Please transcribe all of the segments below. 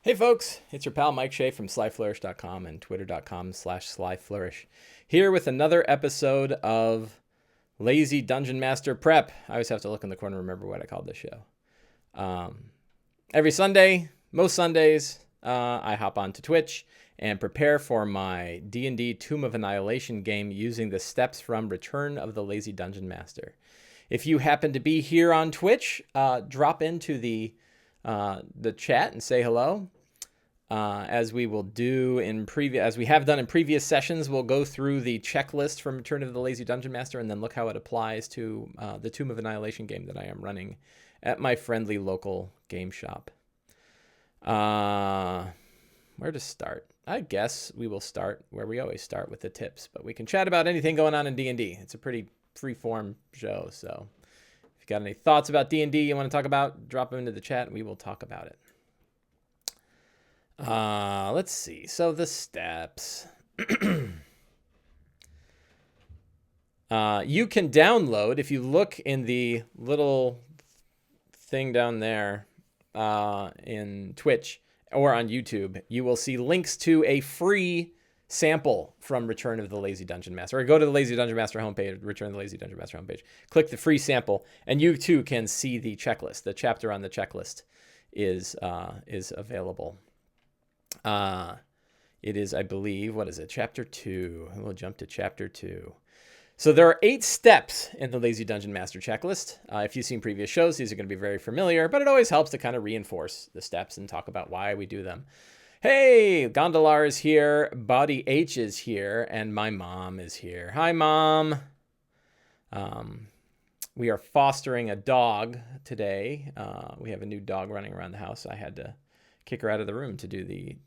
Hey folks, it's your pal Mike Shea from slyflourish.com and twitter.com/slyflourish. Here with another episode of Lazy Dungeon Master Prep. I always have to look in the corner and remember what I called this show. Every Sunday, most Sundays, I hop onto Twitch and prepare for my D&D Tomb of Annihilation game using the steps from Return of the Lazy Dungeon Master. If you happen to be here on Twitch, drop into the chat and say hello. As we will do as we have done in previous sessions, we'll go through the checklist from Return of the Lazy Dungeon Master and then look how it applies to the Tomb of Annihilation game that I am running at my friendly local game shop. Where to start? I guess we will start where we always start, with the tips, but we can chat about anything going on in D&D. It's a pretty free-form show, so if you got any thoughts about D&D you want to talk about, drop them into the chat and we will talk about it. Let's see. So the steps. You can download, if you look in the little thing down there in Twitch or on YouTube, you will see links to a free sample from Return of the Lazy Dungeon Master. Or go to the Lazy Dungeon Master homepage, Return of the Lazy Dungeon Master homepage. Click the free sample, and you too can see the checklist. The chapter on the checklist is available. It is, I believe, what is it? Chapter 2. We'll jump to chapter 2. So there are 8 steps in the Lazy Dungeon Master checklist. If you've seen previous shows, these are going to be very familiar, but it always helps to kind of reinforce the steps and talk about why we do them. Hey, Gondolar is here, Body H is here, and my mom is here. Hi, Mom. We are fostering a dog today. We have a new dog running around the house. I had to kick her out of the room to do the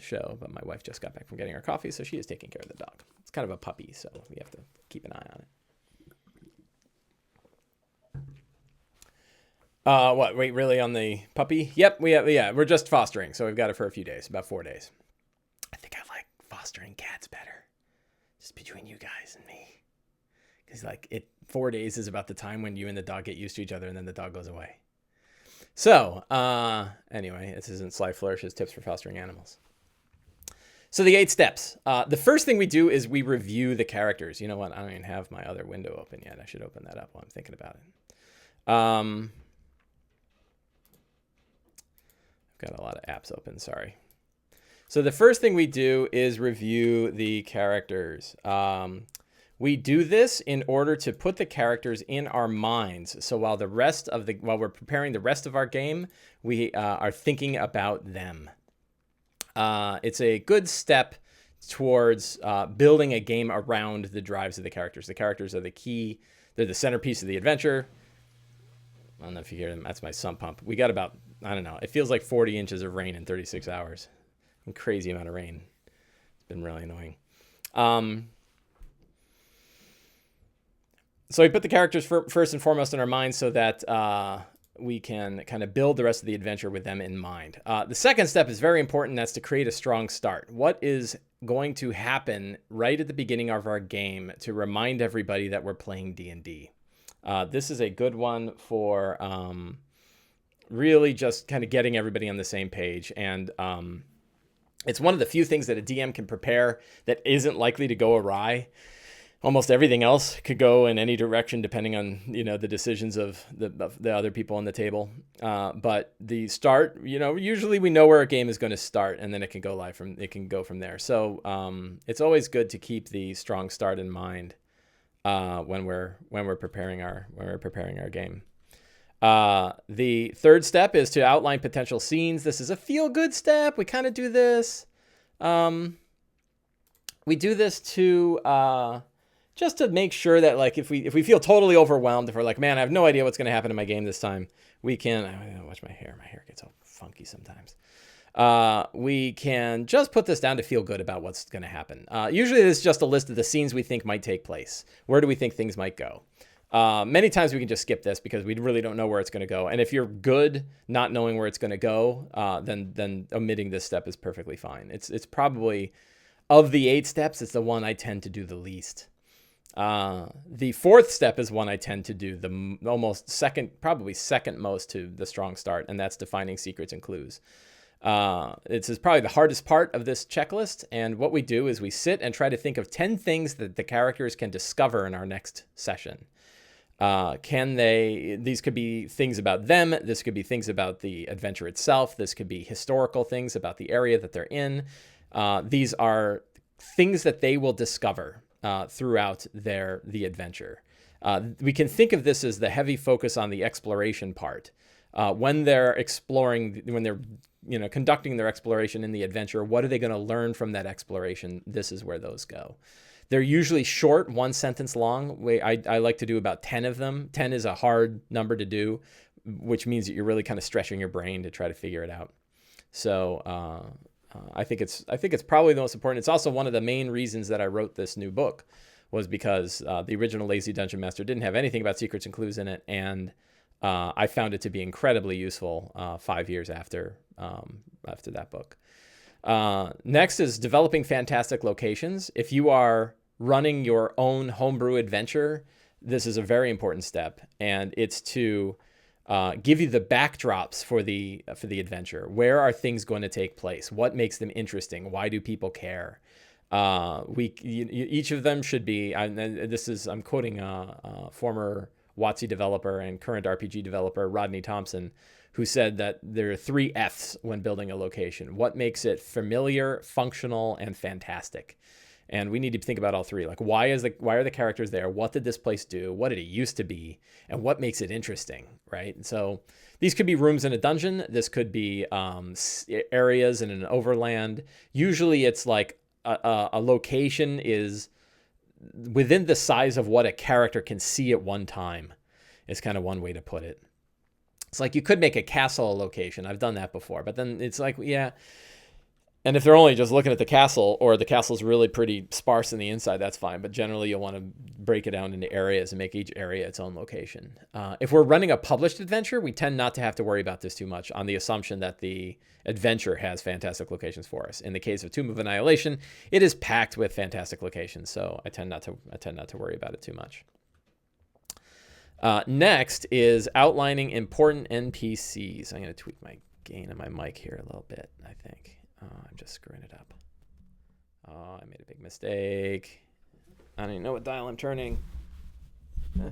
show, but my wife just got back from getting her coffee, so she is taking care of the dog. It's kind of a puppy, so we have to keep an eye on it. What? Wait, really on the puppy? Yep, we're just fostering, so we've got it for a few days, about 4 days. I think I like fostering cats better, just between you guys and me, because 4 days is about the time when you and the dog get used to each other, and then the dog goes away. So, anyway, this isn't Sly Flourish's tips for fostering animals. So the 8 steps. The first thing we do is we review the characters. You know what? I don't even have my other window open yet. I should open that up while I'm thinking about it. I've got a lot of apps open, sorry. So the first thing we do is review the characters. We do this in order to put the characters in our minds. So while we're preparing the rest of our game, we are thinking about them. It's a good step towards building a game around the drives of the characters. The characters are the key. They're the centerpiece of the adventure. I don't know if you hear them. That's my sump pump. We got about, I don't know, it feels like 40 inches of rain in 36 hours. A crazy amount of rain. It's been really annoying. So we put the characters first and foremost in our minds so that we can kind of build the rest of the adventure with them in mind. The second step is very important. That's to create a strong start. What is going to happen right at the beginning of our game to remind everybody that we're playing D&D? This is a good one for really just kind of getting everybody on the same page. And it's one of the few things that a DM can prepare that isn't likely to go awry. Almost everything else could go in any direction depending on, the decisions of the other people on the table. But the start, usually we know where a game is going to start, and then it can go from there. So it's always good to keep the strong start in mind when we're preparing our game. The third step is to outline potential scenes. This is a feel-good step. We kind of do this. We do this to just to make sure that if we feel totally overwhelmed, if we're like, man, I have no idea what's going to happen in my game this time, we can, I watch my hair. My hair gets all funky sometimes. We can just put this down to feel good about what's going to happen. Usually it's just a list of the scenes we think might take place. Where do we think things might go? Many times we can just skip this because we really don't know where it's going to go. And if you're good not knowing where it's going to go, then omitting this step is perfectly fine. It's probably, of the 8 steps, it's the one I tend to do the least. The fourth step is one I tend to do the almost second most to the strong start, and that's defining secrets and clues. This is probably the hardest part of this checklist. And what we do is we sit and try to think of 10 things that the characters can discover in our next session. These could be things about them. This could be things about the adventure itself. This could be historical things about the area that they're in. These are things that they will discover throughout the adventure. We can think of this as the heavy focus on the exploration part. When they're exploring, when they're conducting their exploration in the adventure, what are they going to learn from that exploration? This is where those go. They're usually short, one sentence long. I like to do about 10 of them. 10 is a hard number to do, which means that you're really kind of stretching your brain to try to figure it out. So I think it's probably the most important. It's also one of the main reasons that I wrote this new book, was because the original Lazy Dungeon Master didn't have anything about secrets and clues in it, and I found it to be incredibly useful 5 years after that book. Next is developing fantastic locations. If you are running your own homebrew adventure, this is a very important step, and it's to give you the backdrops for the adventure. Where are things going to take place? What makes them interesting? Why do people care? Each of them should be. I'm quoting a former WotC developer and current RPG developer Rodney Thompson, who said that there are 3 F's when building a location. What makes it familiar, functional, and fantastic? And we need to think about all 3. Like, why are the characters there? What did this place do? What did it used to be? And what makes it interesting, right? And so these could be rooms in a dungeon. This could be areas in an overland. Usually it's like a location is within the size of what a character can see at one time, is kind of one way to put it. It's like you could make a castle a location. I've done that before, but then it's like, yeah. And if they're only just looking at the castle, or the castle's really pretty sparse in the inside, that's fine. But generally, you'll want to break it down into areas and make each area its own location. If we're running a published adventure, we tend not to have to worry about this too much, on the assumption that the adventure has fantastic locations for us. In the case of Tomb of Annihilation, it is packed with fantastic locations, so I tend not to worry about it too much. Next is outlining important NPCs. I'm going to tweak my gain of my mic here a little bit, I think. I'm just screwing it up. Oh, I made a big mistake. I don't even know what dial I'm turning. No,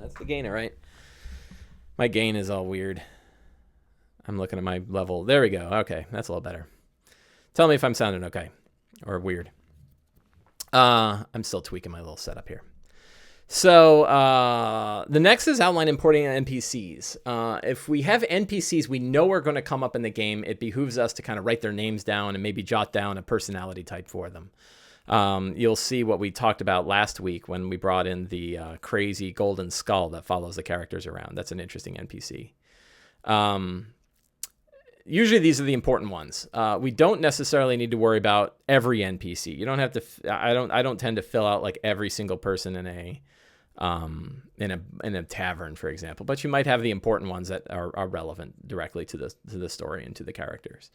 that's the gainer, right? My gain is all weird. I'm looking at my level. There we go. Okay, that's a little better. Tell me if I'm sounding okay or weird. I'm still tweaking my little setup here. So the next is outline importing NPCs. If we have NPCs we know are going to come up in the game, it behooves us to kind of write their names down and maybe jot down a personality type for them. You'll see what we talked about last week when we brought in the crazy golden skull that follows the characters around. That's an interesting NPC. Usually these are the important ones. We don't necessarily need to worry about every NPC. You don't have to. I don't tend to fill out like every single person in a tavern, for example. But you might have the important ones that are relevant directly to the story and to the characters.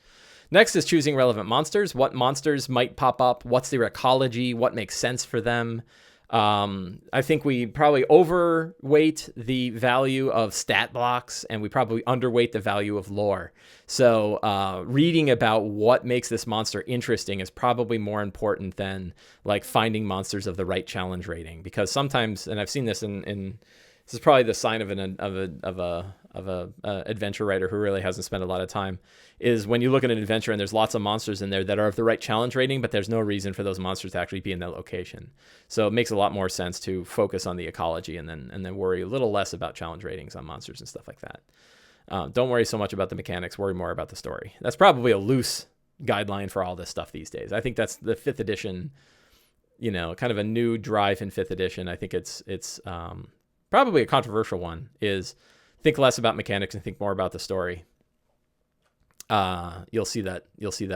Next is choosing relevant monsters. What monsters might pop up? What's their ecology? What makes sense for them? I think we probably overweight the value of stat blocks, and we probably underweight the value of lore. So reading about what makes this monster interesting is probably more important than like finding monsters of the right challenge rating, because sometimes, and I've seen this in this is probably the sign of a adventure writer who really hasn't spent a lot of time, is when you look at an adventure and there's lots of monsters in there that are of the right challenge rating, but there's no reason for those monsters to actually be in that location. So it makes a lot more sense to focus on the ecology and then worry a little less about challenge ratings on monsters and stuff like that. Don't worry so much about the mechanics, worry more about the story. That's probably a loose guideline for all this stuff these days. I think that's the 5th edition, kind of a new drive in 5th edition. I think it's probably a controversial one, is think less about mechanics and think more about the story. You'll see that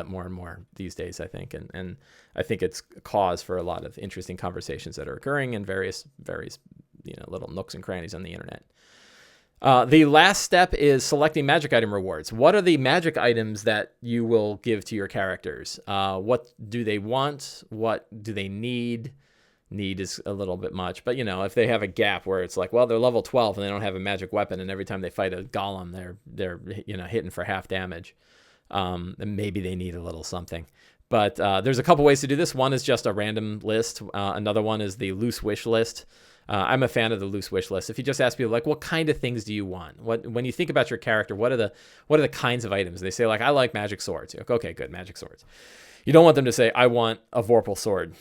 more and more these days, I think, and I think it's a cause for a lot of interesting conversations that are occurring in various little nooks and crannies on the internet. The last step is selecting magic item rewards. What are the magic items that you will give to your characters? What do they want? What do they need? need is a little bit much. But, if they have a gap where it's like, well, they're level 12 and they don't have a magic weapon, and every time they fight a golem, they're hitting for half damage, then maybe they need a little something. But there's a couple ways to do this. One is just a random list. Another one is the loose wish list. I'm a fan of the loose wish list. If you just ask people, like, what kind of things do you want? When you think about your character, what are the kinds of items? They say, like, I like magic swords. You're like, okay, good, magic swords. You don't want them to say, I want a Vorpal sword.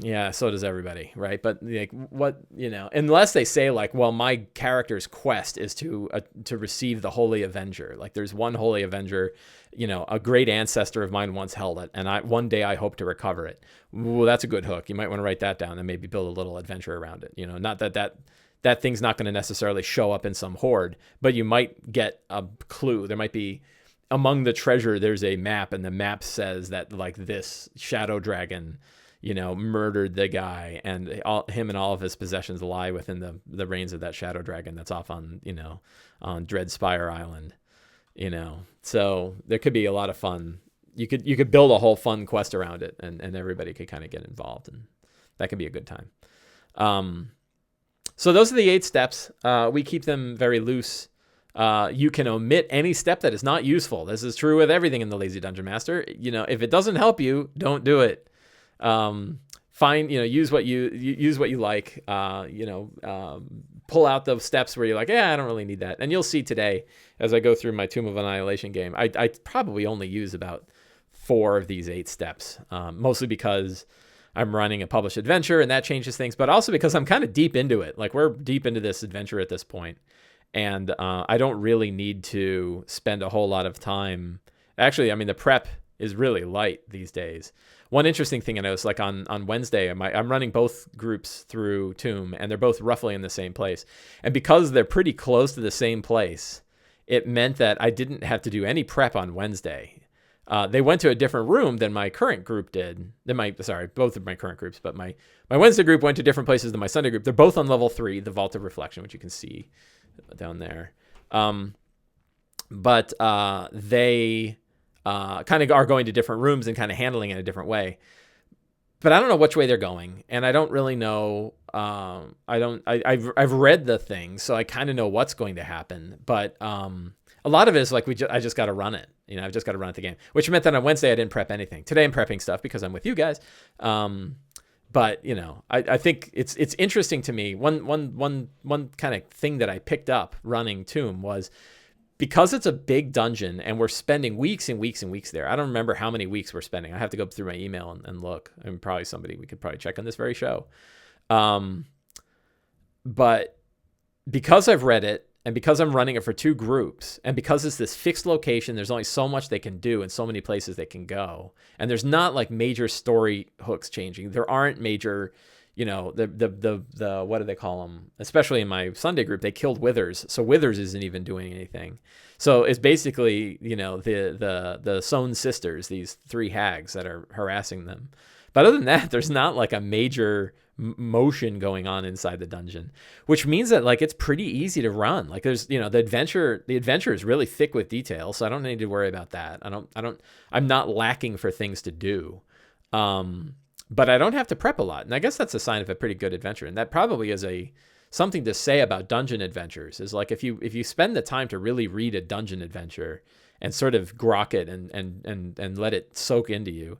Yeah, so does everybody, right? But like, what, unless they say, like, well, my character's quest is to receive the Holy Avenger. Like, there's one Holy Avenger, a great ancestor of mine once held it, and one day I hope to recover it. Well, that's a good hook. You might want to write that down and maybe build a little adventure around it. Not that thing's not going to necessarily show up in some horde, but you might get a clue. There might be, among the treasure, there's a map, and the map says that, like, this shadow dragon, murdered the guy, and him and all of his possessions lie within the reigns of that shadow dragon that's off on Dreadspire Island. So there could be a lot of fun. You could build a whole fun quest around it, and everybody could kind of get involved, and that could be a good time. So those are the 8 steps. We keep them very loose. You can omit any step that is not useful. This is true with everything in the Lazy Dungeon Master. If it doesn't help you, don't do it. Use what you like, pull out those steps where you're like, I don't really need that. And you'll see today, as I go through my Tomb of Annihilation game, I probably only use about 4 of these 8 steps, mostly because I'm running a published adventure and that changes things, but also because I'm kind of deep into it. Like, we're deep into this adventure at this point, and I don't really need to spend a whole lot of time. Actually, I mean, the prep is really light these days. One interesting thing I noticed, like on Wednesday, I'm running both groups through Tomb, and they're both roughly in the same place. And because they're pretty close to the same place, it meant that I didn't have to do any prep on Wednesday. They went to a different room than my current group did. Both of my current groups, but my Wednesday group went to different places than my Sunday group. They're both on level 3, the Vault of Reflection, which you can see down there. But they kind of are going to different rooms and kind of handling it a different way. But I don't know which way they're going, and I don't really know. I've read the thing, so I kind of know what's going to happen. But a lot of it is like I just got to run it. I've just got to run it the game, which meant that on Wednesday I didn't prep anything. Today I'm prepping stuff because I'm with you guys. But I think it's interesting to me. One kind of thing that I picked up running Tomb was, because it's a big dungeon and we're spending weeks and weeks and weeks there. I don't remember how many weeks we're spending. I have to go through my email and look. And probably we could probably check on this very show. But because I've read it, and because I'm running it for 2 groups, and because it's this fixed location, there's only so much they can do and so many places they can go. And there's not like major story hooks changing. There aren't major, the what do they call them? Especially in my Sunday group, they killed Withers. So Withers isn't even doing anything. So it's basically, the Sohn sisters, these 3 hags that are harassing them. But other than that, there's not like a major motion going on inside the dungeon, which means that, like, it's pretty easy to run. Like, there's, the adventure is really thick with detail, so I don't need to worry about that. I'm not lacking for things to do. But I don't have to prep a lot. And I guess that's a sign of a pretty good adventure. And that probably is something to say about dungeon adventures, is like, if you spend the time to really read a dungeon adventure and sort of grok it and let it soak into you,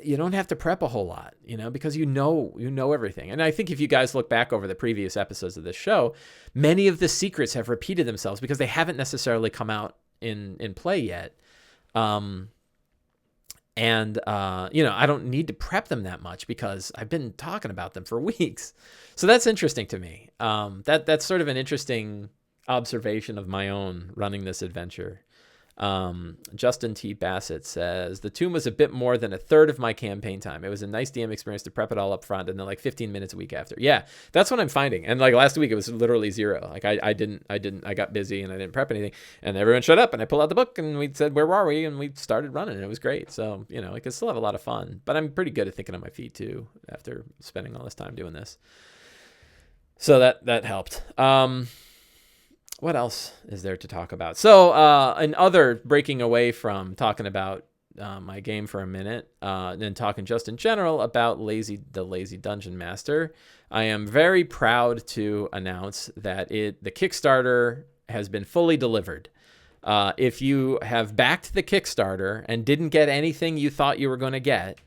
you don't have to prep a whole lot, because you know everything. And I think if you guys look back over the previous episodes of this show, many of the secrets have repeated themselves because they haven't necessarily come out in play yet. I don't need to prep them that much because I've been talking about them for weeks. So that's interesting to me. That's sort of an interesting observation of my own running this adventure. Justin T. Bassett says, the Tomb was a bit more than a third of my campaign time. It was a nice DM experience to prep it all up front and then like 15 minutes a week after. Yeah, that's what I'm finding. And like last week, it was literally 0. Like I got busy and I didn't prep anything, and everyone shut up and I pulled out the book and we said, where are we? And we started running and it was great. So, I could still have a lot of fun, but I'm pretty good at thinking on my feet too, after spending all this time doing this. So that helped. What else is there to talk about? So, breaking away from talking about my game for a minute, and talking just in general about the Lazy Dungeon Master, I am very proud to announce that the Kickstarter has been fully delivered. If you have backed the Kickstarter and didn't get anything you thought you were going to get,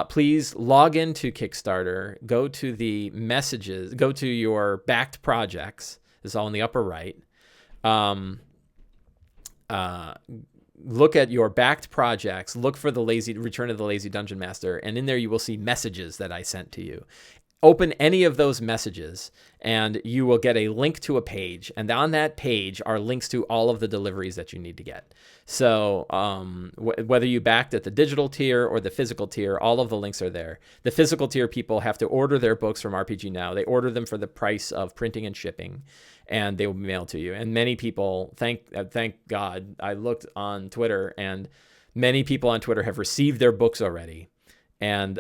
please log into Kickstarter, go to the messages, go to your backed projects. This is all in the upper right. Look at your backed projects, look for the Return of the Lazy Dungeon Master, and in there you will see messages that I sent to you. Open any of those messages and you will get a link to a page, and on that page are links to all of the deliveries that you need to get. So whether you backed at the digital tier or the physical tier, all of the links are there. The physical tier people have to order their books from RPG Now. They order them for the price of printing and shipping, and they will be mailed to you. And many people, thank God, I looked on Twitter, and many people on Twitter have received their books already. And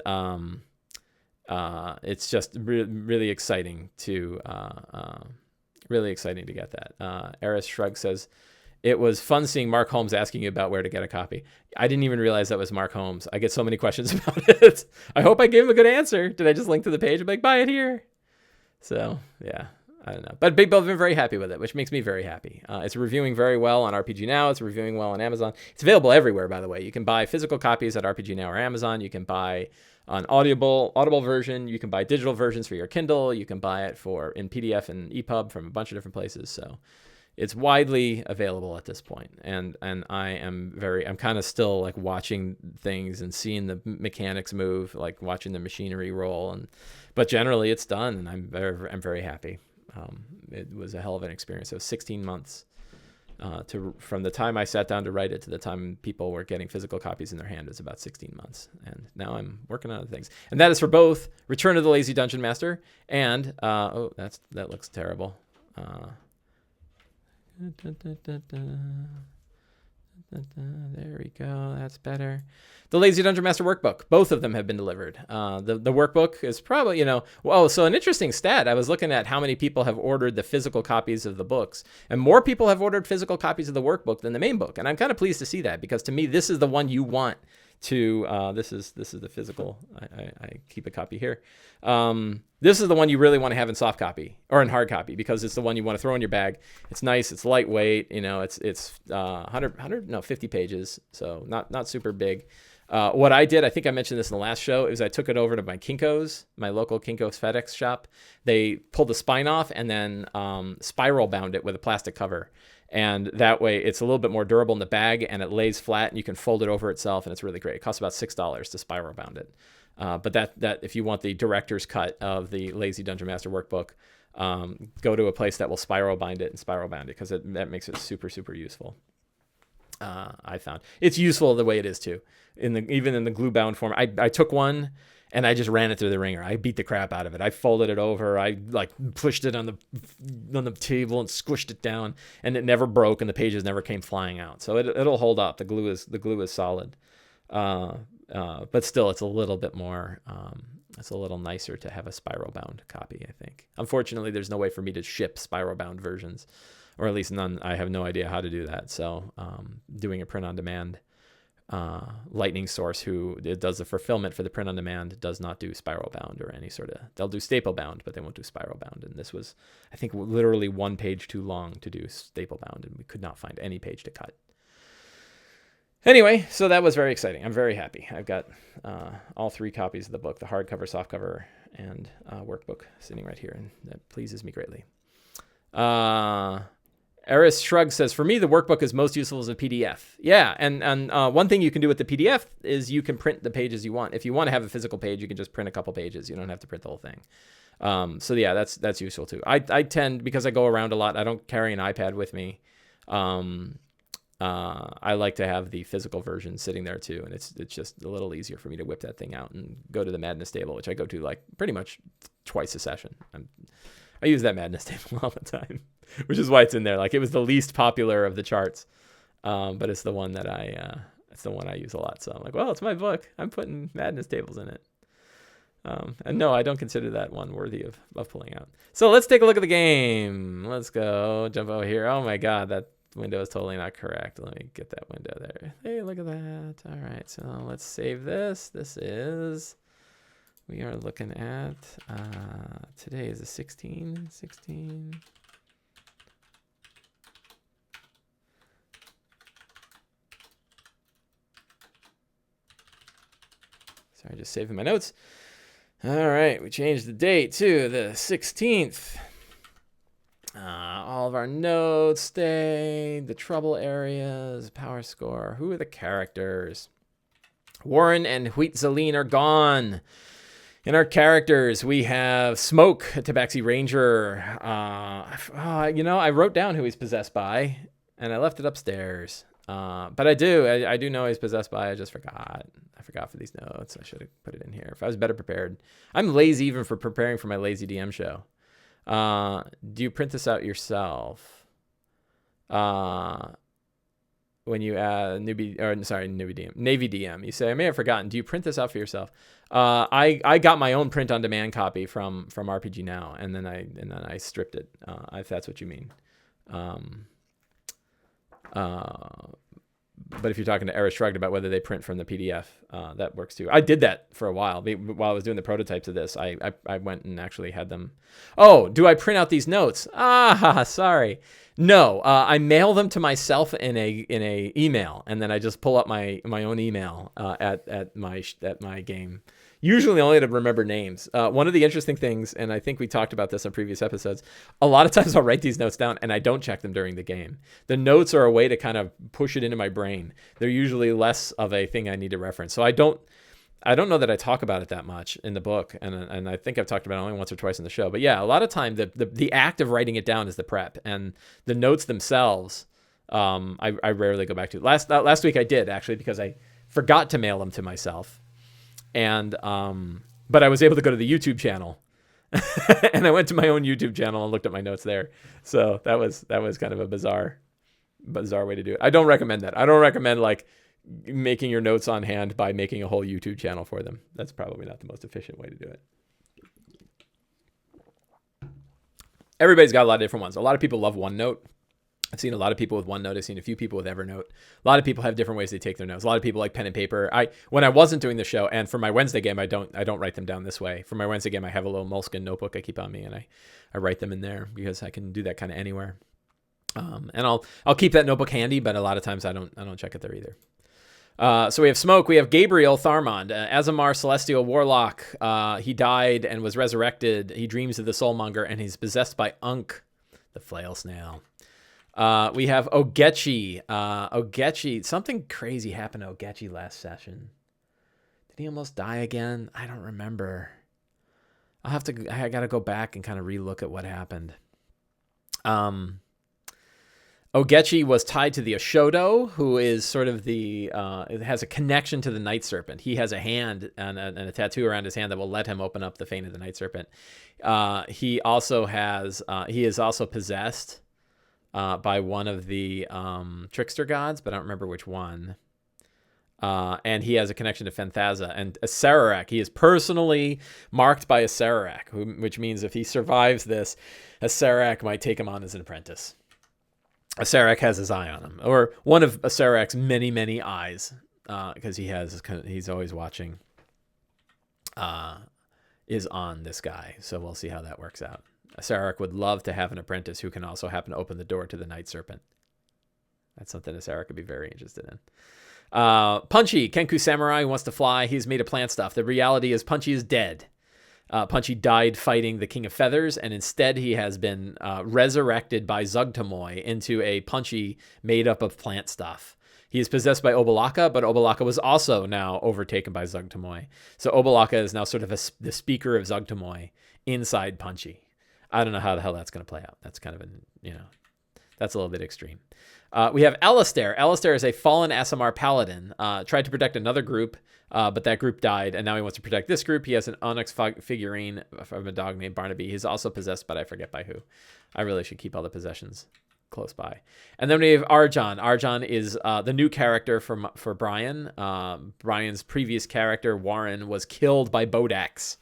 it's just really exciting to get that. Eris Shrug says, it was fun seeing Mark Holmes asking you about where to get a copy. I didn't even realize that was Mark Holmes. I get so many questions about it. I hope I gave him a good answer. Did I just link to the page? I'm like, buy it here. So yeah, I don't know. But Big Bill's been very happy with it, which makes me very happy. It's reviewing very well on RPG Now. It's reviewing well on Amazon. It's available everywhere, by the way. You can buy physical copies at RPG Now or Amazon. You can buy an audible version. You can buy digital versions for your Kindle. You can buy it in PDF and EPUB from a bunch of different places. So it's widely available at this point. And I'm kind of still like watching things and seeing the mechanics move, like watching the machinery roll. But generally it's done, and I'm very happy. It was a hell of an experience. It was 16 months from the time I sat down to write it to the time people were getting physical copies in their hand. It's about 16 months. And now I'm working on other things. And that is for both Return of the Lazy Dungeon Master and, that looks terrible. There we go. That's better. The Lazy Dungeon Master Workbook. Both of them have been delivered. The Workbook is probably, so an interesting stat. I was looking at how many people have ordered the physical copies of the books, and more people have ordered physical copies of the Workbook than the main book. And I'm kind of pleased to see that, because to me, this is the one you want to, this is the physical. I keep a copy here. This is the one you really want to have in soft copy or in hard copy, because it's the one you want to throw in your bag. It's nice. It's lightweight. It's 50 pages. So not super big. What I did, I think I mentioned this in the last show, is I took it over to my Kinko's, my local Kinko's FedEx shop. They pulled the spine off and then spiral bound it with a plastic cover. And that way it's a little bit more durable in the bag, and it lays flat, and you can fold it over itself, and it's really great. It costs about $6 to spiral bound it. But that if you want the director's cut of the Lazy Dungeon Master Workbook, go to a place that will spiral bind it and spiral bound it, because that makes it super, super useful. I found it's useful the way it is too. Even in the glue bound form, I took one and I just ran it through the ringer. I beat the crap out of it. I folded it over. I pushed it on the table and squished it down, and it never broke, and the pages never came flying out. So it'll hold up. The glue is solid. But still, it's a little bit more. It's a little nicer to have a spiral bound copy, I think. Unfortunately, there's no way for me to ship spiral bound versions, or at least none. I have no idea how to do that. So doing a print on demand Lightning Source, who does the fulfillment for the print on demand, does not do spiral bound or any sort of. They'll do staple bound, but they won't do spiral bound. And this was, I think, literally one page too long to do staple bound, and we could not find any page to cut. Anyway, so that was very exciting. I'm very happy. I've got all 3 copies of the book, the hardcover, softcover, and workbook sitting right here, and that pleases me greatly. Eris Shrug says, for me, the workbook is most useful as a PDF. Yeah, and one thing you can do with the PDF is you can print the pages you want. If you want to have a physical page, you can just print a couple pages. You don't have to print the whole thing. So yeah, that's useful too. I tend, because I go around a lot, I don't carry an iPad with me. I like to have the physical version sitting there too, and it's just a little easier for me to whip that thing out and go to the Madness table, which I go to like pretty much twice a session. I use that Madness table all the time, which is why it's in there. Like, it was the least popular of the charts, but it's the one that it's the one I use a lot. So I'm like, well, it's my book. I'm putting Madness tables in it. And no, I don't consider that one worthy of pulling out. So let's take a look at the game. Let's go jump over here. Oh my God, that window is totally not correct. Let me get that window there. Hey, look at that. All right, so let's save this. We are looking at, today is the 16. Sorry, just saving my notes. All right, we changed the date to the 16th. All of our notes stayed. The trouble areas, power score. Who are the characters? Warren and Huitzaline are gone. In our characters, we have Smoke, a Tabaxi Ranger. I wrote down who he's possessed by, and I left it upstairs. But I do know he's possessed by. I just forgot. I forgot for these notes. I should have put it in here. If I was better prepared. I'm lazy even for preparing for my lazy DM show. Do you print this out yourself? When you add Navy DM, you say, I may have forgotten. Do you print this out for yourself? I got my own print on demand copy from RPG Now, and then I stripped it. If that's what you mean. But if you're talking to Era Shrugged about whether they print from the PDF, that works too. I did that for a while. While I was doing the prototypes of this, I went and actually had them. Oh, do I print out these notes? Sorry. No, I mail them to myself in a email, and then I just pull up my own email at my game. Usually only to remember names. One of the interesting things, and I think we talked about this in previous episodes, a lot of times I'll write these notes down and I don't check them during the game. The notes are a way to kind of push it into my brain. They're usually less of a thing I need to reference. So I don't know that I talk about it that much in the book, and I think I've talked about it only once or twice in the show. But yeah, a lot of time the act of writing it down is the prep, and the notes themselves I rarely go back to. Last week I did, actually, because I forgot to mail them to myself. And but I was able to go to the YouTube channel, and I went to my own YouTube channel and looked at my notes there. So that was kind of a bizarre way to do it. I don't recommend that. I don't recommend like making your notes on hand by making a whole YouTube channel for them. That's probably not the most efficient way to do it. Everybody's got a lot of different ones. A lot of people love OneNote. I've seen a lot of people with OneNote. I've seen a few people with Evernote. A lot of people have different ways they take their notes. A lot of people like pen and paper. When I wasn't doing the show, and for my Wednesday game, I don't write them down this way. For my Wednesday game, I have a little moleskin notebook I keep on me, and I write them in there because I can do that kind of anywhere. And I'll keep that notebook handy, but a lot of times I don't check it there either. So we have Smoke. We have Gabriel Tharmond, Azamar Celestial Warlock. He died and was resurrected. He dreams of the Soulmonger, and he's possessed by Unk, the flail snail. We have Ogechi. Ogechi, something crazy happened to Ogechi last session. Did he almost die again? I don't remember. I got to go back and kind of relook at what happened. Ogechi was tied to the Oshodo, who is sort of it has a connection to the Night Serpent. He has a hand and a tattoo around his hand that will let him open up the Fane of the Night Serpent. He is also possessed by one of the trickster gods, but I don't remember which one. And he has a connection to Fanthaza and Acererak. He is personally marked by Acererak, which means if he survives this, Acererak might take him on as an apprentice. Acererak has his eye on him, or one of Acerek's many, many eyes, because he's always watching. Is on this guy, so we'll see how that works out. Acererak would love to have an apprentice who can also happen to open the door to the Night Serpent. That's something Acererak would be very interested in. Punchy, Kenku Samurai, who wants to fly. He's made of plant stuff. The reality is Punchy is dead. Punchy died fighting the King of Feathers, and instead he has been resurrected by Zugtamoy into a Punchy made up of plant stuff. He is possessed by Obalaka, but Obalaka was also now overtaken by Zugtamoy. So Obalaka is now sort of the speaker of Zugtamoy inside Punchy. I don't know how the hell that's going to play out. That's kind of that's a little bit extreme. We have Alistair. Alistair is a fallen Asimar paladin. Tried to protect another group, but that group died, and now he wants to protect this group. He has an onyx figurine from a dog named Barnaby. He's also possessed, but I forget by who. I really should keep all the possessions close by. And then we have Arjan. Arjan is the new character for Brian. Brian's previous character, Warren, was killed by Bodax.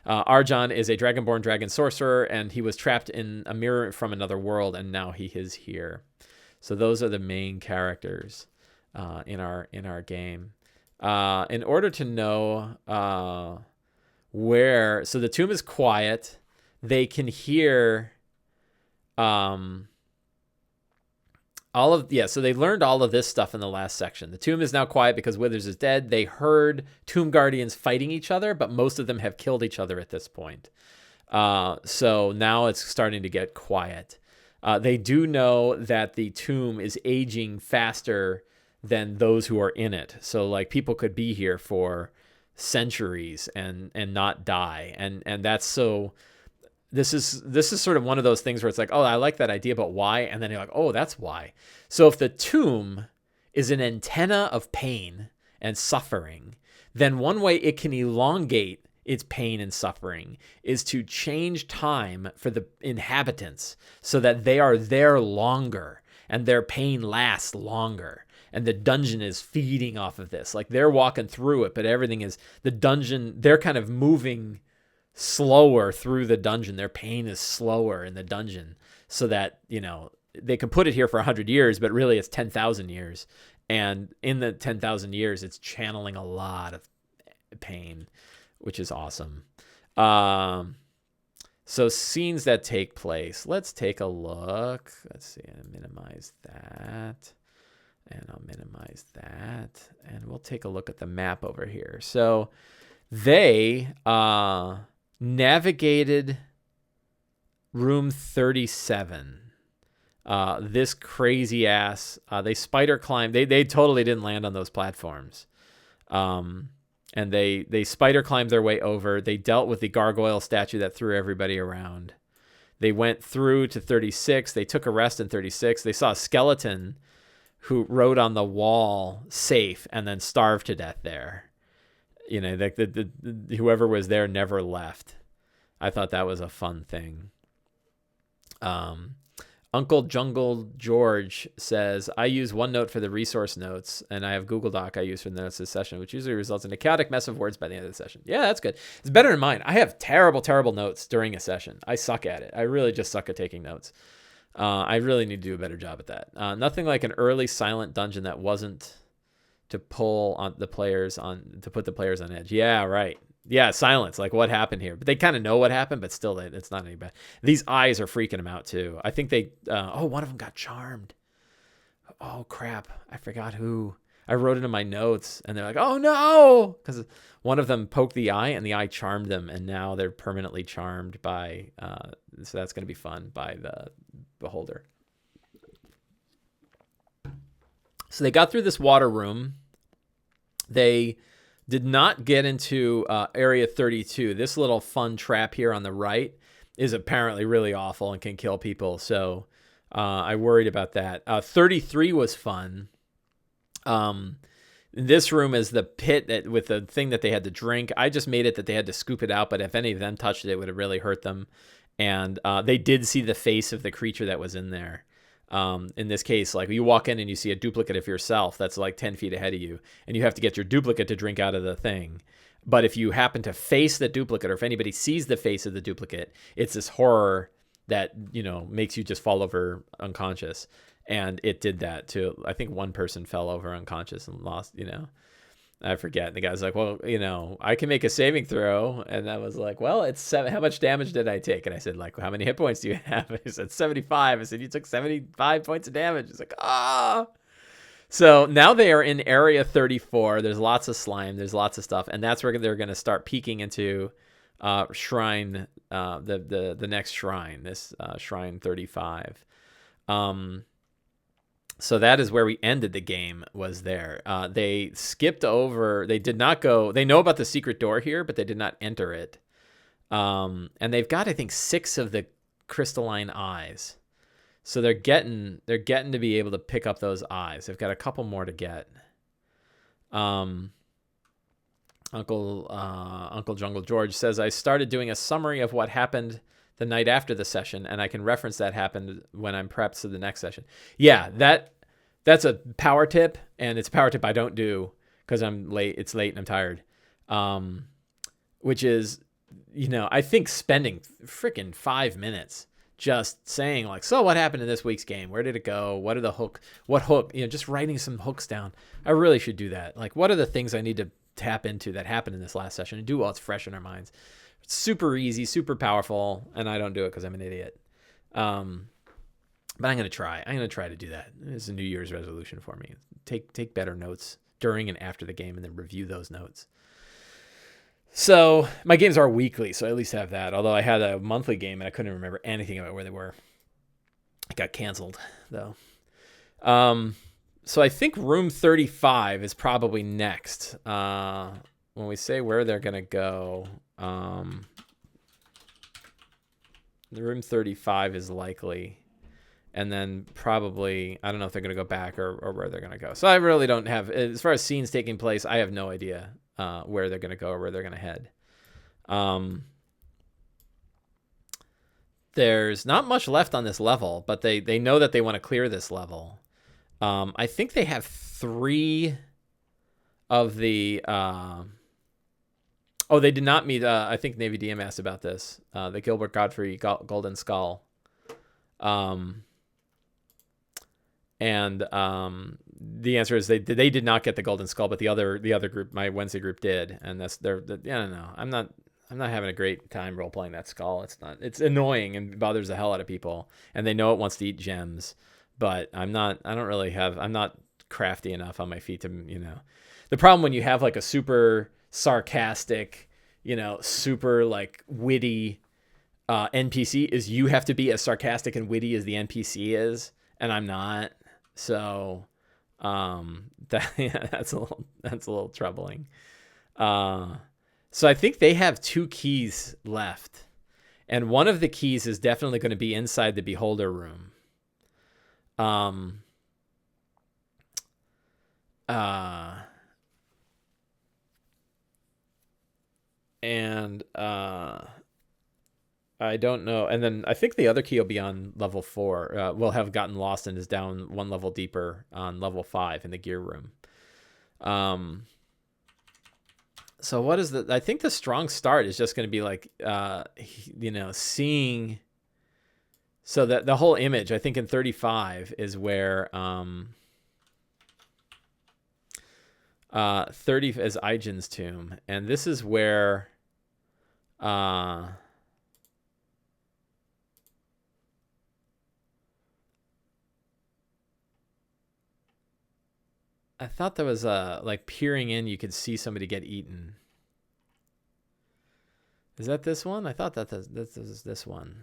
Arjan is a dragonborn dragon sorcerer, and he was trapped in a mirror from another world, and now he is here. So those are the main characters in our game. In order to know where, so the tomb is quiet. They can hear so they learned all of this stuff in the last section. The tomb is now quiet because Withers is dead. They heard tomb guardians fighting each other, but most of them have killed each other at this point. So now it's starting to get quiet. They do know that the tomb is aging faster than those who are in it. So like people could be here for centuries and not die. And that's so... This is sort of one of those things where it's like, oh, I like that idea, but why? And then you're like, oh, that's why. So if the tomb is an antenna of pain and suffering, then one way it can elongate its pain and suffering is to change time for the inhabitants so that they are there longer and their pain lasts longer. And the dungeon is feeding off of this. Like they're walking through it, but everything is the dungeon. They're kind of moving slower through the dungeon. Their pain is slower in the dungeon so that, they can put it here for 100 years, but really it's 10,000 years. And in the 10,000 years, it's channeling a lot of pain, which is awesome. So scenes that take place. Let's take a look. Let's see. I'll minimize that. And I'll minimize that. And we'll take a look at the map over here. So they navigated room 37. This crazy ass. They spider climbed. They totally didn't land on those platforms. And they spider climbed their way over. They dealt with the gargoyle statue that threw everybody around. They went through to 36. They took a rest in 36. They saw a skeleton who rode on the wall safe and then starved to death there. Like whoever was there never left. I thought that was a fun thing. Uncle Jungle George says, I use OneNote for the resource notes, and I have Google Doc I use for the notes of the session, which usually results in a chaotic mess of words by the end of the session. Yeah, that's good. It's better than mine. I have terrible notes during a session. I suck at it. I really just suck at taking notes. I really need to do a better job at that. Nothing like an early silent dungeon that wasn't to pull on the players to put the players on edge. Yeah, right. Yeah, silence. Like what happened here? But they kind of know what happened, but still, it's not any bad. These eyes are freaking them out too. I think one of them got charmed. Oh crap! I forgot who. I wrote it in my notes, and they're like, "Oh no!" Because one of them poked the eye, and the eye charmed them, and now they're permanently charmed by. So that's going to be fun by the beholder. So they got through this water room. They did not get into area 32. This little fun trap here on the right is apparently really awful and can kill people. So I worried about that. 33 was fun. This room is the pit with the thing that they had to drink. I just made it that they had to scoop it out, but if any of them touched it, it would have really hurt them. And they did see the face of the creature that was in there. In this case, like you walk in and you see a duplicate of yourself that's like 10 feet ahead of you, and you have to get your duplicate to drink out of the thing. But if you happen to face the duplicate, or if anybody sees the face of the duplicate, it's this horror that, makes you just fall over unconscious. And it did that too. I think one person fell over unconscious and lost, I forget. And the guy's like, well, I can make a saving throw. And I was like, well, it's 7. How much damage did I take? And I said, like, how many hit points do you have? He said 75. I said, you took 75 points of damage. He's like, ah. So now they are in area 34. There's lots of slime. There's lots of stuff. And that's where they're going to start peeking into shrine, the next shrine, this shrine 35. So that is where we ended the game, was there. They skipped over. They did not go. They know about the secret door here, but they did not enter it. And they've got, I think, 6 of the crystalline eyes. So they're getting to be able to pick up those eyes. They've got a couple more to get. Uncle Jungle George says, I started doing a summary of what happened the night after the session, and I can reference that happened when I'm prepped to the next session. Yeah, that's a power tip, and it's a power tip I don't do because I'm late. It's late and I'm tired. Which is, I think spending freaking 5 minutes just saying like, so what happened in this week's game? Where did it go? What hook, just writing some hooks down. I really should do that. Like, what are the things I need to tap into that happened in this last session and do while it's fresh in our minds? It's super easy, super powerful, and I don't do it because I'm an idiot. But I'm going to try. I'm going to try to do that. It's a New Year's resolution for me. Take better notes during and after the game and then review those notes. So my games are weekly, so I at least have that. Although I had a monthly game and I couldn't remember anything about where they were. It got canceled, though. So I think room 35 is probably next. When we say where they're going to go, the room 35 is likely. And then probably, I don't know if they're going to go back or where they're going to go. So I really don't have, as far as scenes taking place, I have no idea where they're going to go or where they're going to head. There's not much left on this level, but they know that they want to clear this level. I think they have 3 of the... they did not meet... I think Navy DM asked about this. The Gilbert Godfrey Golden Skull. The answer is they did not get the Golden Skull, but the other group, my Wednesday group, did, and I don't know. I'm not having a great time role playing that skull. It's annoying and bothers the hell out of people, and they know it wants to eat gems, but I'm not crafty enough on my feet to, the problem when you have like a super sarcastic, super like witty NPC is you have to be as sarcastic and witty as the NPC is, and I'm not. So that's a little troubling. So I think they have 2 keys left, and one of the keys is definitely going to be inside the Beholder room. I don't know. And then I think the other key will be on level 4. Will have gotten lost and is down 1 level deeper on level 5 in the gear room. So what is I think the strong start is just going to be like, seeing. So that the whole image, I think in 35 is where 30 is Aijin's tomb. And this is where I thought there was like peering in, you could see somebody get eaten. Is that this one? I thought this is this one.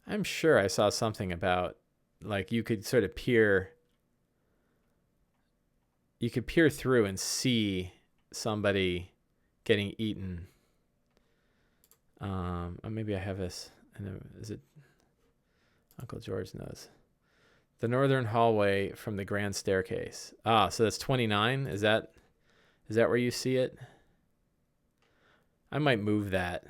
I'm sure I saw something about like you could sort of peer through and see somebody getting eaten. Maybe I have this. Is it Uncle George knows? The northern hallway from the grand staircase. So that's 29. Is that where you see it? I might move that.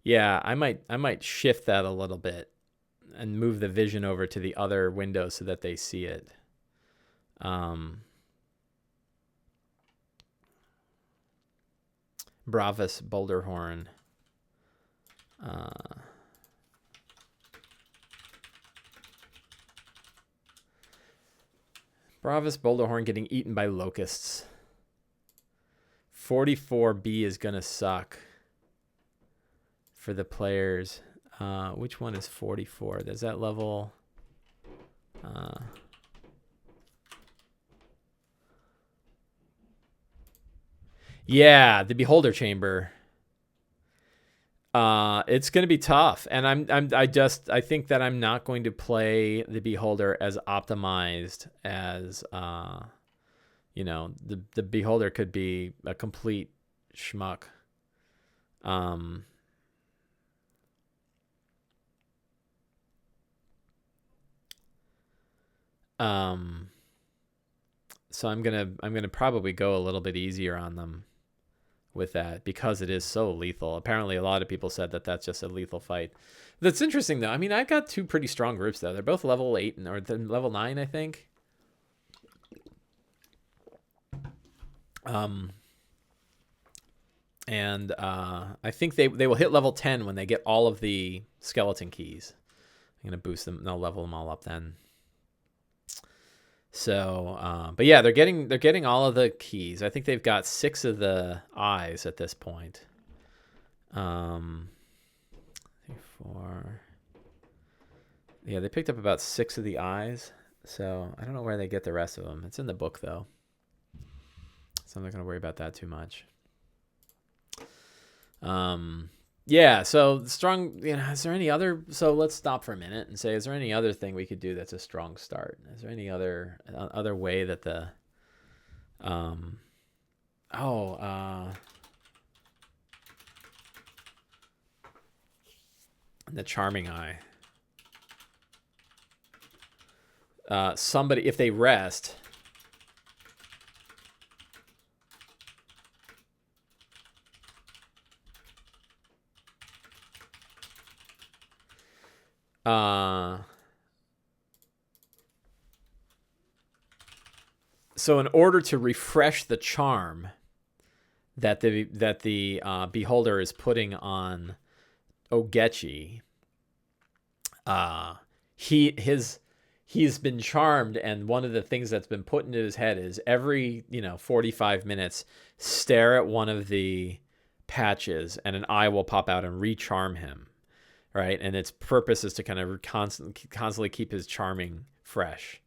Yeah, I might shift that a little bit and move the vision over to the other window so that they see it. Bravus Boulderhorn. Bravus Boulderhorn getting eaten by locusts. 44B is gonna suck for the players. Which one is 44? Is that level? Yeah, the Beholder Chamber. It's going to be tough, and I think that I'm not going to play the Beholder as optimized as the Beholder could be a complete schmuck. So I'm gonna probably go a little bit easier on them with that because it is so lethal. Apparently, a lot of people said that that's just a lethal fight. That's interesting though. I mean, I've got two pretty strong groups though. They're both level 8 or level 9, I think. And I think they will hit level 10 when they get all of the skeleton keys. I'm gonna boost them. They'll level them all up then. So, but yeah, they're getting all of the keys. I think they've got 6 of the eyes at this point. 4. Yeah, they picked up about 6 of the eyes. So I don't know where they get the rest of them. It's in the book though, so I'm not gonna worry about that too much. Yeah, so strong, is there any other, so let's stop for a minute and say, is there any other thing we could do that's a strong start? Is there any other way that the, the charming eye, somebody, if they rest, so in order to refresh the charm that the beholder is putting on Ogechi, he's been charmed, and one of the things that's been put into his head is every 45 minutes stare at one of the patches and an eye will pop out and recharm him, right? And its purpose is to kind of constantly keep his charming fresh.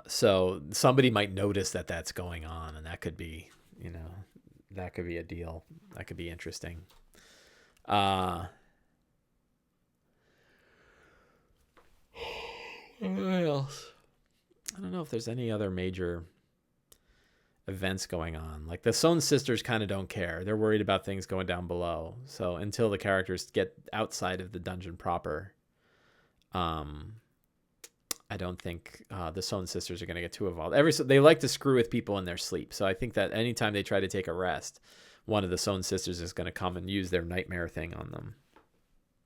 So somebody might notice that that's going on, and that could be, that could be a deal. That could be interesting. What else? I don't know if there's any other major events going on. Like the Sohn sisters kind of don't care. They're worried about things going down below. So until the characters get outside of the dungeon proper, I don't think the Sohn sisters are going to get too involved. They like to screw with people in their sleep. So I think that anytime they try to take a rest, one of the Sohn sisters is going to come and use their nightmare thing on them.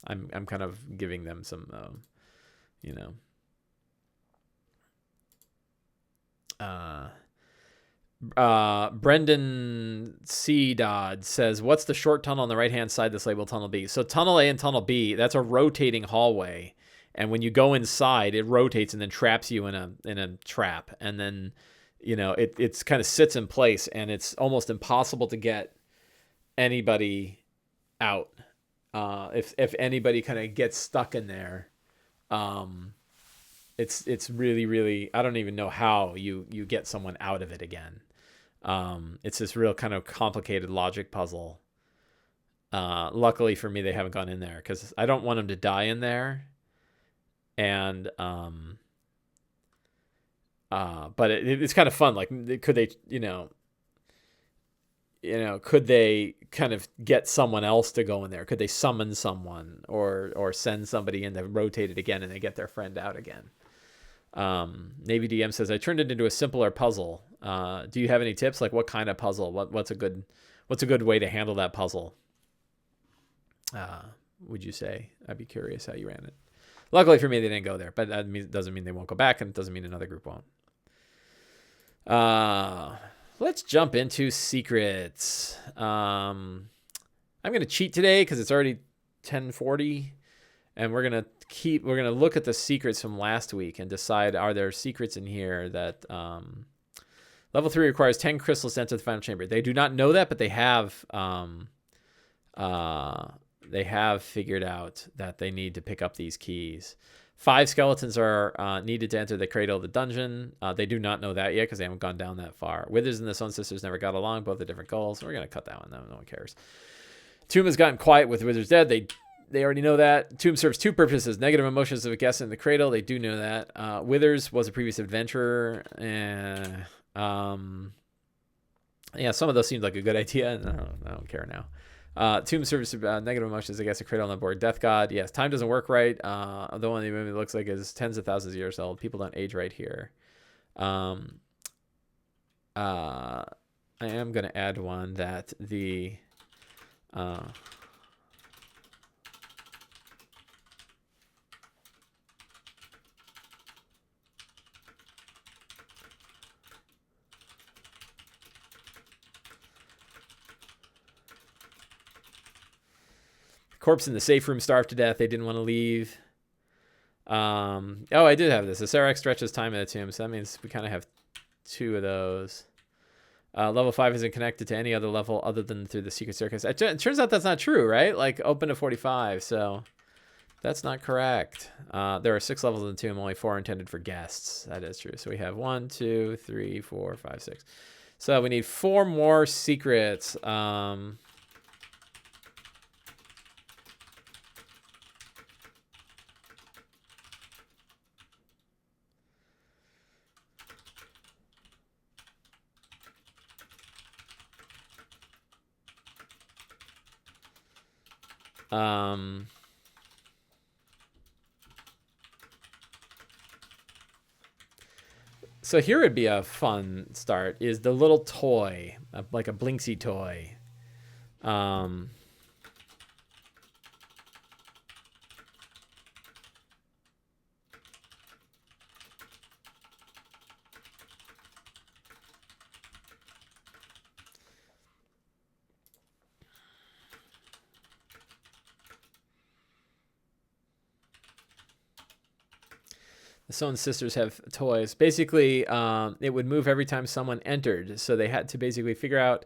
I'm kind of giving them some, Brendan C. Dodd says, what's the short tunnel on the right-hand side that's labeled Tunnel B? So Tunnel A and Tunnel B, that's a rotating hallway. And when you go inside, it rotates and then traps you in a trap. And then, it's kind of sits in place, and it's almost impossible to get anybody out. If anybody kind of gets stuck in there, it's really, really, I don't even know how you get someone out of it again. It's this real kind of complicated logic puzzle. Luckily for me, they haven't gone in there because I don't want them to die in there. And but it's kind of fun. Like, could they, could they kind of get someone else to go in there? Could they summon someone or send somebody in to rotate it again and they get their friend out again? Navy DM says, I turned it into a simpler puzzle. Do you have any tips? Like, what kind of puzzle? What's a good way to handle that puzzle? Would you say? I'd be curious how you ran it. Luckily for me, they didn't go there, but that doesn't mean they won't go back, and it doesn't mean another group won't. Let's jump into secrets. I'm going to cheat today because it's already 10:40, and we're going to look at the secrets from last week and decide, are there secrets in here that level 3 requires 10 crystals to enter the final chamber. They do not know that, but they have figured out that they need to pick up these keys. 5 skeletons are needed to enter the cradle of the dungeon. They do not know that yet because they haven't gone down that far. Withers and the Sohn sisters never got along, both the different goals. We're going to cut that one. No one cares. Tomb has gotten quiet with Withers dead. They already know that. Tomb serves 2 purposes. Negative emotions of a guest in the cradle. They do know that. Withers was a previous adventurer. Yeah, some of those seemed like a good idea. I don't care now. Tomb serves negative emotions against a crit on the board. Death God. Yes, time doesn't work right. The one the movie looks like is tens of thousands of years old. People don't age right here. I am going to add one that the corpse in the safe room starved to death. They didn't want to leave. Oh, I did have this. The Serac stretches time in the tomb, so that means we kind of have two of those. Level 5 isn't connected to any other level other than through the secret staircase. It turns out that's not true, right? Like open to 45, so that's not correct. There are 6 levels in the tomb, only 4 intended for guests. That is true. So we have 1, 2, 3, 4, 5, 6. So we need 4 more secrets. So here would be a fun start is the little toy, like a Blinksy toy. The Stone Sisters have toys. Basically, it would move every time someone entered. So they had to basically figure out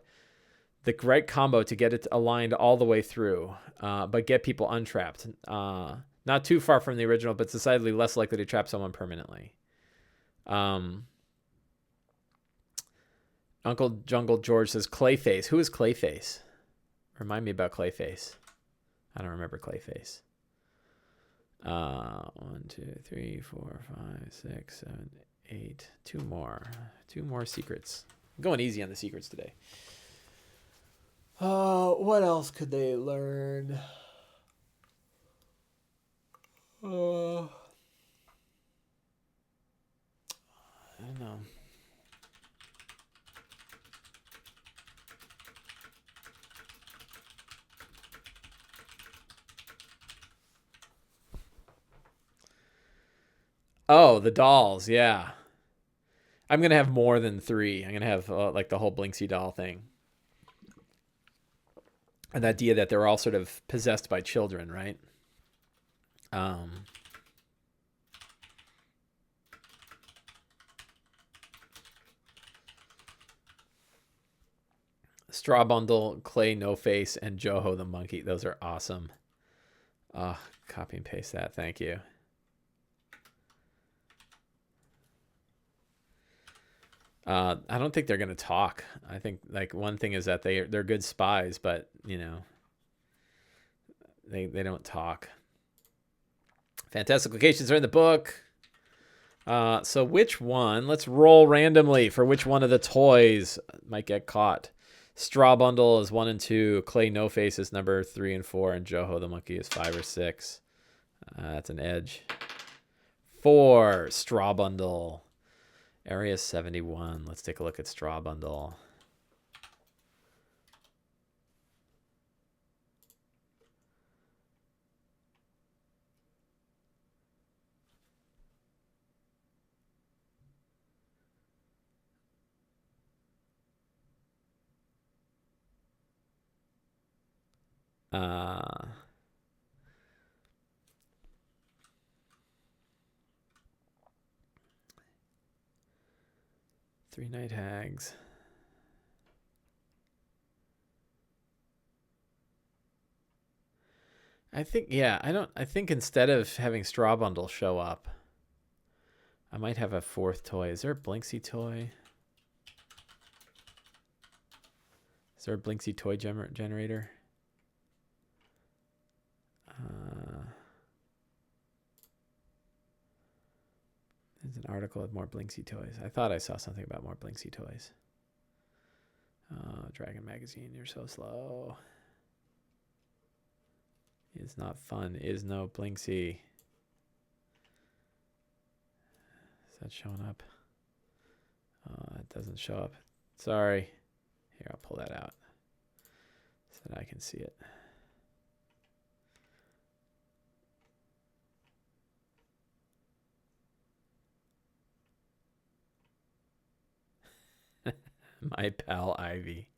the right combo to get it aligned all the way through, but get people untrapped. Not too far from the original, but decidedly less likely to trap someone permanently. Uncle Jungle George says Clayface. Who is Clayface? Remind me about Clayface. I don't remember Clayface. 1, 2, 3, 4, 5, 6, 7, 8. 2 more. 2 more secrets. I'm going easy on the secrets today. What else could they learn? I don't know. Oh, the dolls, yeah. I'm going to have more than 3. I'm going to have like the whole Blinksy doll thing. And the idea that they're all sort of possessed by children, right? Straw Bundle, Clay No Face, and Joho the Monkey. Those are awesome. Copy and paste that. Thank you. I don't think they're going to talk. I think like one thing is that they're good spies, but you know, they don't talk. Fantastic locations are in the book. So which one? Let's roll randomly for which one of the toys might get caught. Straw Bundle is 1 and 2. Clay No Face is number 3 and 4, and Joho the Monkey is 5 or 6. That's an edge. 4. Straw Bundle. Area 71. Let's take a look at Straw Bundle. Three night hags. I think, yeah, I think instead of having Straw Bundle show up, I might have a 4th toy. Is there a Blinksy toy? Is there a Blinksy toy generator? There's an article of more Blinksy toys. I thought I saw something about more Blinksy toys. Dragon Magazine, you're so slow. Is not fun. Is no Blinksy. Is that showing up? It doesn't show up. Sorry. Here, I'll pull that out so that I can see it. My pal Ivy.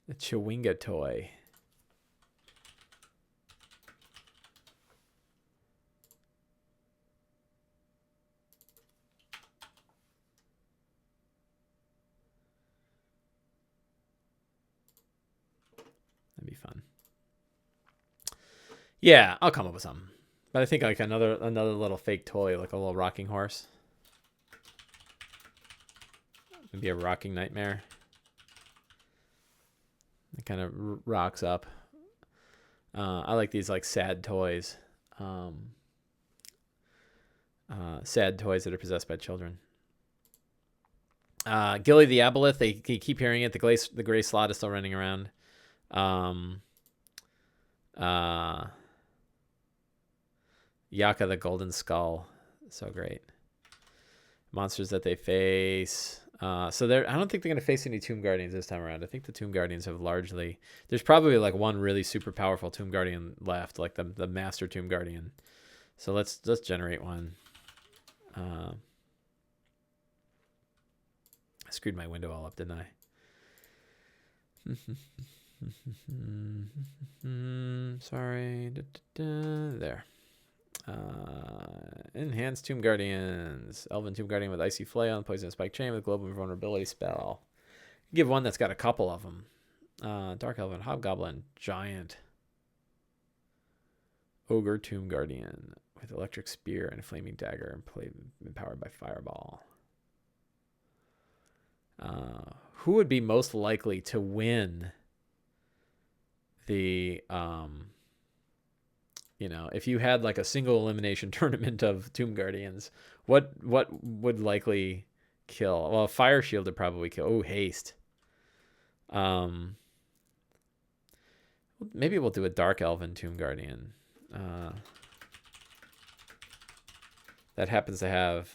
The Chewinga toy. That'd be fun. Yeah, I'll come up with something. But I think like another little fake toy, like a little rocking horse. Maybe a rocking nightmare. It kind of rocks up. I like these like sad toys. Sad toys that are possessed by children. Gilly the Aboleth, they keep hearing it. The gray slot is still running around. Yaka the Golden Skull, so great. Monsters that they face. So I don't think they're gonna face any Tomb Guardians this time around. I think the Tomb Guardians have largely. There's probably like one really super powerful Tomb Guardian left, like the Master Tomb Guardian. So let's generate one. I screwed my window all up, didn't I? Sorry. There. Enhanced Tomb Guardians. Elven Tomb Guardian with Icy Flail and Poison Spike Chain with Global Invulnerability spell. Give one that's got a couple of them. Dark Elven, Hobgoblin, Giant. Ogre Tomb Guardian with Electric Spear and Flaming Dagger and powered by Fireball. Who would be most likely to win the if you had like a single elimination tournament of Tomb Guardians, what would likely kill? Well, Fire Shield would probably kill. Oh, Haste. Maybe we'll do a Dark Elven Tomb Guardian. That happens to have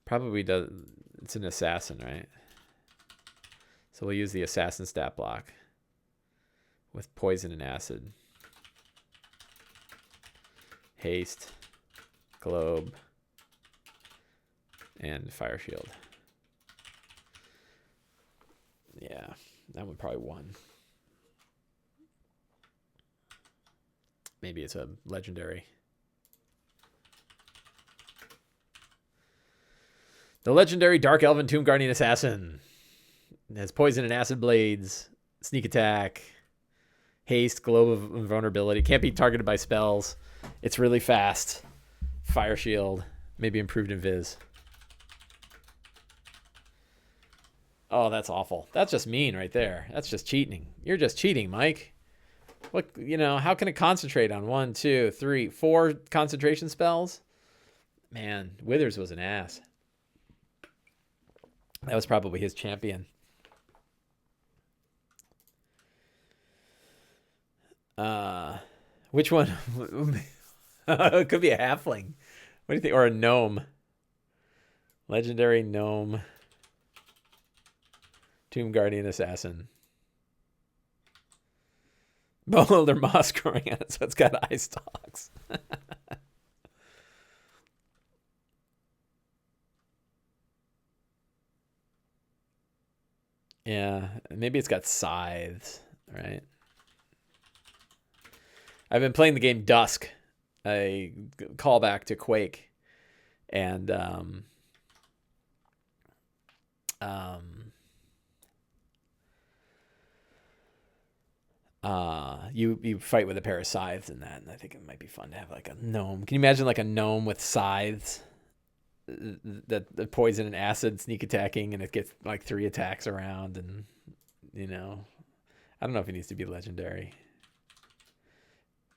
probably does. It's an assassin, right? So we'll use the assassin stat block with poison and acid. Haste, globe, and fire shield. Yeah, that one probably won. Maybe it's a legendary. The legendary Dark Elven Tomb Guardian Assassin. It has poison and acid blades, sneak attack, haste, globe of invulnerability. Can't be targeted by spells. It's really fast. Fire shield, maybe improved invis. Oh, that's awful. That's just mean right there. That's just cheating. You're just cheating, Mike. What, how can it concentrate on 1, 2, 3, 4 concentration spells? Man, Withers was an ass. That was probably his champion. Which one? It could be a halfling. What do you think? Or a gnome. Legendary gnome. Tomb Guardian Assassin. Boulder moss growing on it, so it's got eye stalks. Yeah, maybe it's got scythes, right? I've been playing the game Dusk, a callback to Quake, and you fight with a pair of scythes in that, and I think it might be fun to have like a gnome. Can you imagine like a gnome with scythes? the poison and acid sneak attacking, and it gets like 3 attacks around, and you know, I don't know if it needs to be legendary.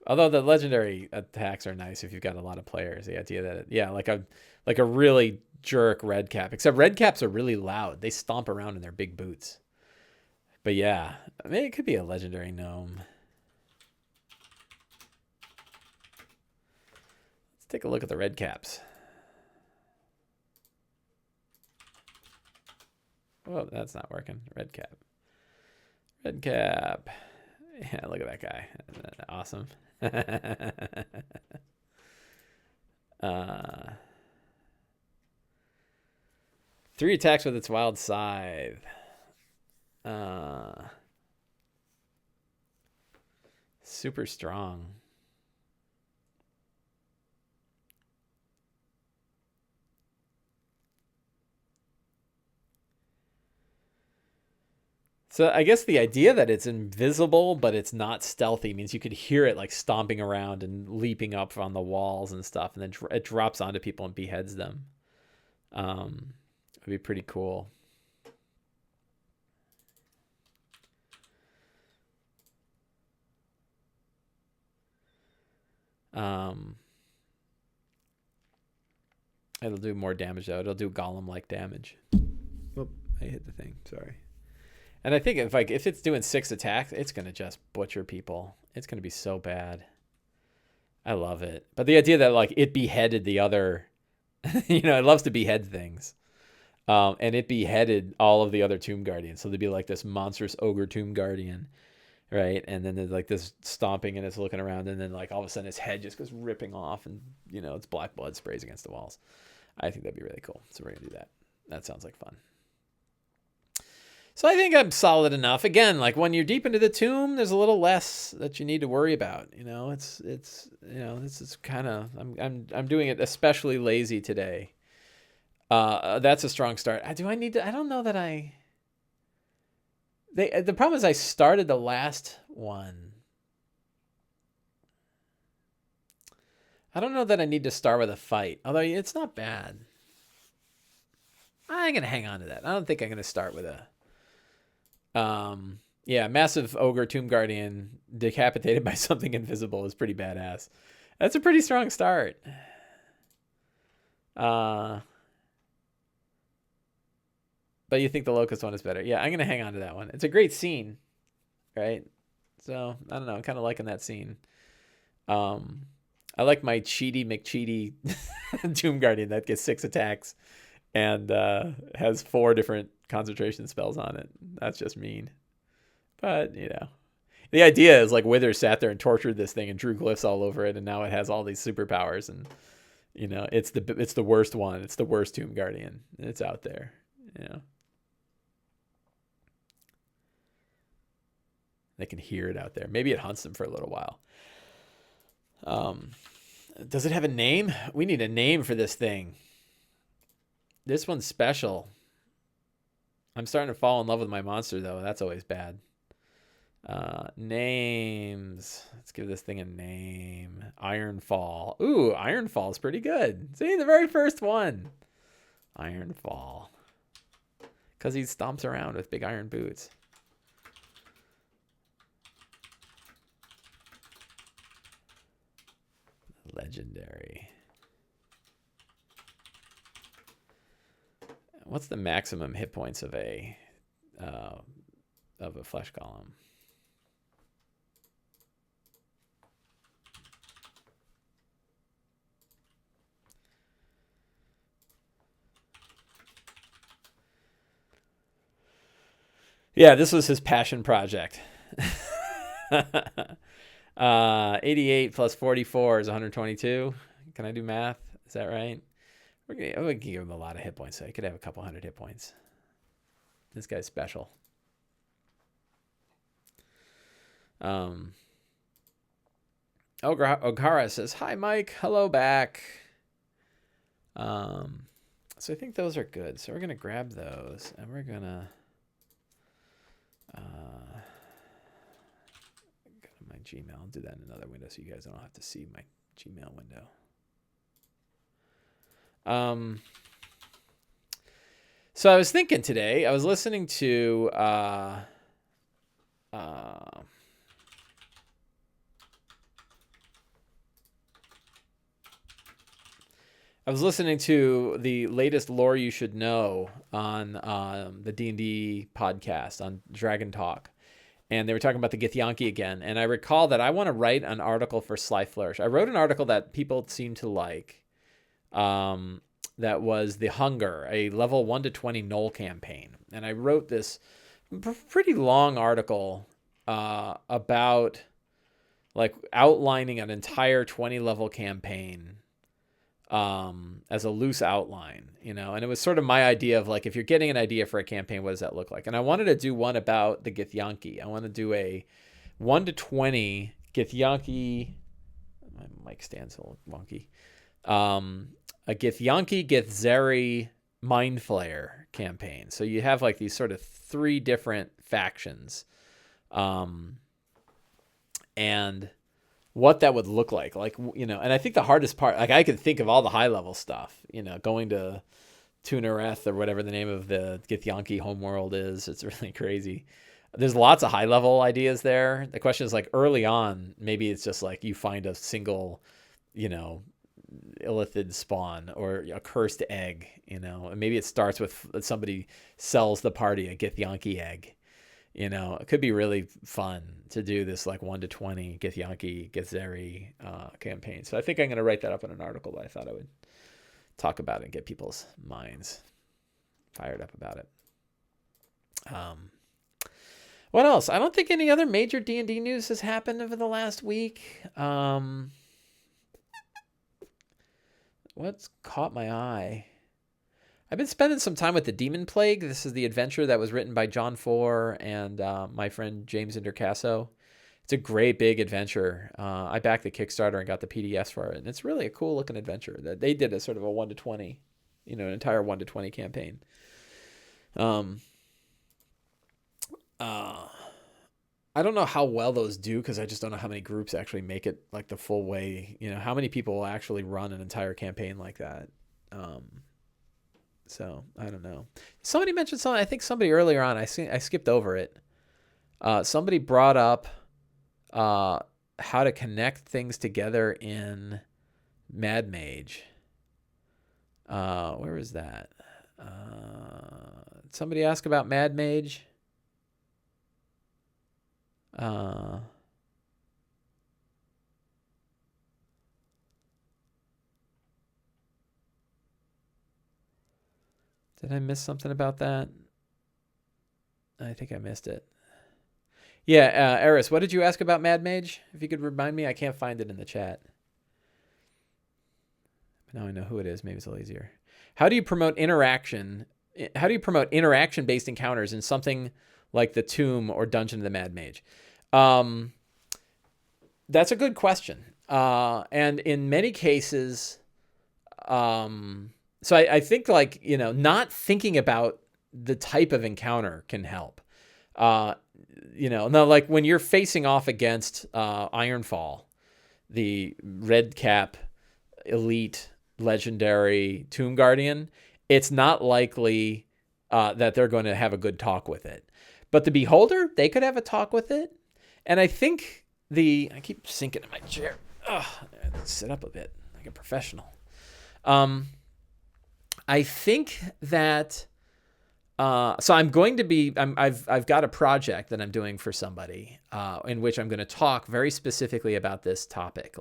Although the legendary attacks are nice if you've got a lot of players. The idea that like a really jerk red cap, except red caps are really loud. They stomp around in their big boots. But yeah, I mean, it could be a legendary gnome. Let's take a look at the red caps. Oh, that's not working. Red cap. Red cap. Yeah, look at that guy. Awesome. 3 attacks with its wild scythe. Super strong. So I guess the idea that it's invisible, but it's not stealthy means you could hear it like stomping around and leaping up on the walls and stuff. And then it drops onto people and beheads them. It'd be pretty cool. It'll do more damage though. It'll do golem-like damage. Whoop, I hit the thing. Sorry. And I think if it's doing 6 attacks, it's gonna just butcher people. It's gonna be so bad. I love it. But the idea that like it beheaded the other, you know, it loves to behead things. And it beheaded all of the other Tomb Guardians. So there'd be like this monstrous ogre Tomb Guardian, right? And then there's like this stomping and it's looking around, and then like all of a sudden its head just goes ripping off, and you know, its black blood sprays against the walls. I think that'd be really cool. So we're gonna do that. That sounds like fun. So I think I'm solid enough. Again, like when you're deep into the tomb, there's a little less that you need to worry about. You know, it's you know, this is kind of I'm doing it especially lazy today. That's a strong start. Do I need to? I don't know that I. The problem is I started the last one. I don't know that I need to start with a fight, although it's not bad. I'm gonna hang on to that. I don't think I'm gonna start with a. Yeah, massive ogre Tomb Guardian decapitated by something invisible is pretty badass. That's a pretty strong start. But you think the Locust one is better. Yeah, I'm going to hang on to that one. It's a great scene, right? So, I don't know. I'm kind of liking that scene. I like my Cheaty McCheaty Tomb Guardian that gets 6 attacks and has 4 different concentration spells on it. That's just mean. But, you know. The idea is like Wither sat there and tortured this thing and drew glyphs all over it, and now it has all these superpowers, and you know, it's the worst one. It's the worst Tomb Guardian. It's out there. You know. They can hear it out there. Maybe it hunts them for a little while. Does it have a name? We need a name for this thing. This one's special. I'm starting to fall in love with my monster, though. That's always bad. Names. Let's give this thing a name. Ironfall. Ooh, Ironfall is pretty good. See, the very first one. Ironfall. Because he stomps around with big iron boots. Legendary. What's the maximum hit points of a flesh golem? Yeah, this was his passion project. 88 plus 44 is 122. Can I do math? Is that right? I'm gonna give him a lot of hit points, so he could have a couple hundred hit points. This guy's special. Ogara says, "Hi, Mike. Hello back." So I think those are good. So we're gonna grab those, and we're gonna go to my Gmail. I'll do that in another window so you guys don't have to see my Gmail window. So I was thinking today, I was listening to the latest Lore You Should Know on the D&D podcast on Dragon Talk. And they were talking about the Githyanki again. And I recall that I want to write an article for Sly Flourish. I wrote an article that people seem to like. That was The Hunger, a level 1 to 20 Knoll campaign. And I wrote this pretty long article about like outlining an entire 20 level campaign as a loose outline, and it was sort of my idea of like, if you're getting an idea for a campaign, what does that look like? And I wanted to do one about the Githyanki. I want to do a 1 to 20 Githyanki. My mic stands a little wonky. A Githyanki Githzeri Mind Flayer campaign. So you have like these sort of 3 different factions. And what that would look like, and I think the hardest part, like I could think of all the high level stuff, going to Tunereth or whatever the name of the Githyanki homeworld is. It's really crazy. There's lots of high level ideas there. The question is like early on, maybe it's just like you find a single, illithid spawn or a cursed egg, and maybe it starts with somebody sells the party a Githyanki egg. It could be really fun to do this like 1 to 20 Githyanki Githzeri campaign. So I think I'm going to write that up in an article, but I thought I would talk about it and get people's minds fired up about it. What else? I don't think any other major D&D news has happened over the last week. What's caught my eye? I've been spending some time with the Demon Plague. This is the adventure that was written by John Four and my friend James Intercasso. It's a great big adventure. I backed the Kickstarter and got the PDFs for it, and it's really a cool looking adventure. That they did a sort of a 1 to 20, an entire 1 to 20 campaign. I don't know how well those do because I just don't know how many groups actually make it like the full way. How many people will actually run an entire campaign like that. So I don't know. Somebody mentioned something. I think somebody earlier on. I skipped over it. Somebody brought up how to connect things together in Mad Mage. Where is that? Somebody asked about Mad Mage. Did I miss something about that? I think I missed it. Yeah, Eris, what did you ask about Mad Mage? If you could remind me, I can't find it in the chat. But now I know who it is. Maybe it's a little easier. How do you promote interaction? How do you promote interaction-based encounters in something like the Tomb or Dungeon of the Mad Mage? That's a good question. And in many cases, so I think like, not thinking about the type of encounter can help. Now like when you're facing off against Ironfall, the red cap elite legendary Tomb Guardian, it's not likely that they're going to have a good talk with it. But the Beholder, they could have a talk with it. And I think I keep sinking in my chair. Ugh, sit up a bit like a professional. I think that, so I'm going to be, I've got a project that I'm doing for somebody, in which I'm going to talk very specifically about this topic.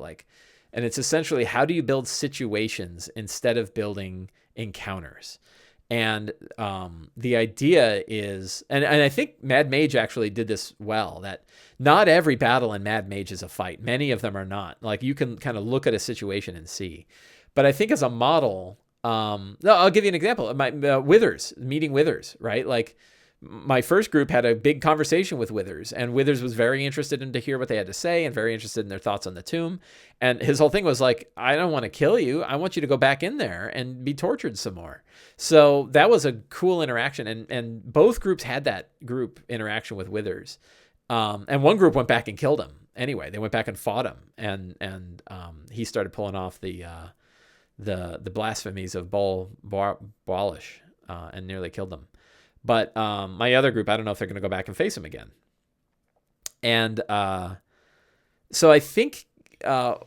And it's essentially, how do you build situations instead of building encounters? And the idea is, and I think Mad Mage actually did this well, that not every battle in Mad Mage is a fight. Many of them are not. Like you can kind of look at a situation and see. But I think as a model, I'll give you an example. My meeting Withers, right? Like my first group had a big conversation with Withers, and Withers was very interested to hear what they had to say and very interested in their thoughts on the tomb. And his whole thing was like, I don't want to kill you. I want you to go back in there and be tortured some more. So that was a cool interaction. And both groups had that group interaction with Withers. And one group went back and killed him. Anyway, they went back and fought him. And he started pulling off the the blasphemies of Balish, and nearly killed them. But my other group, I don't know if they're going to go back and face him again. And so I think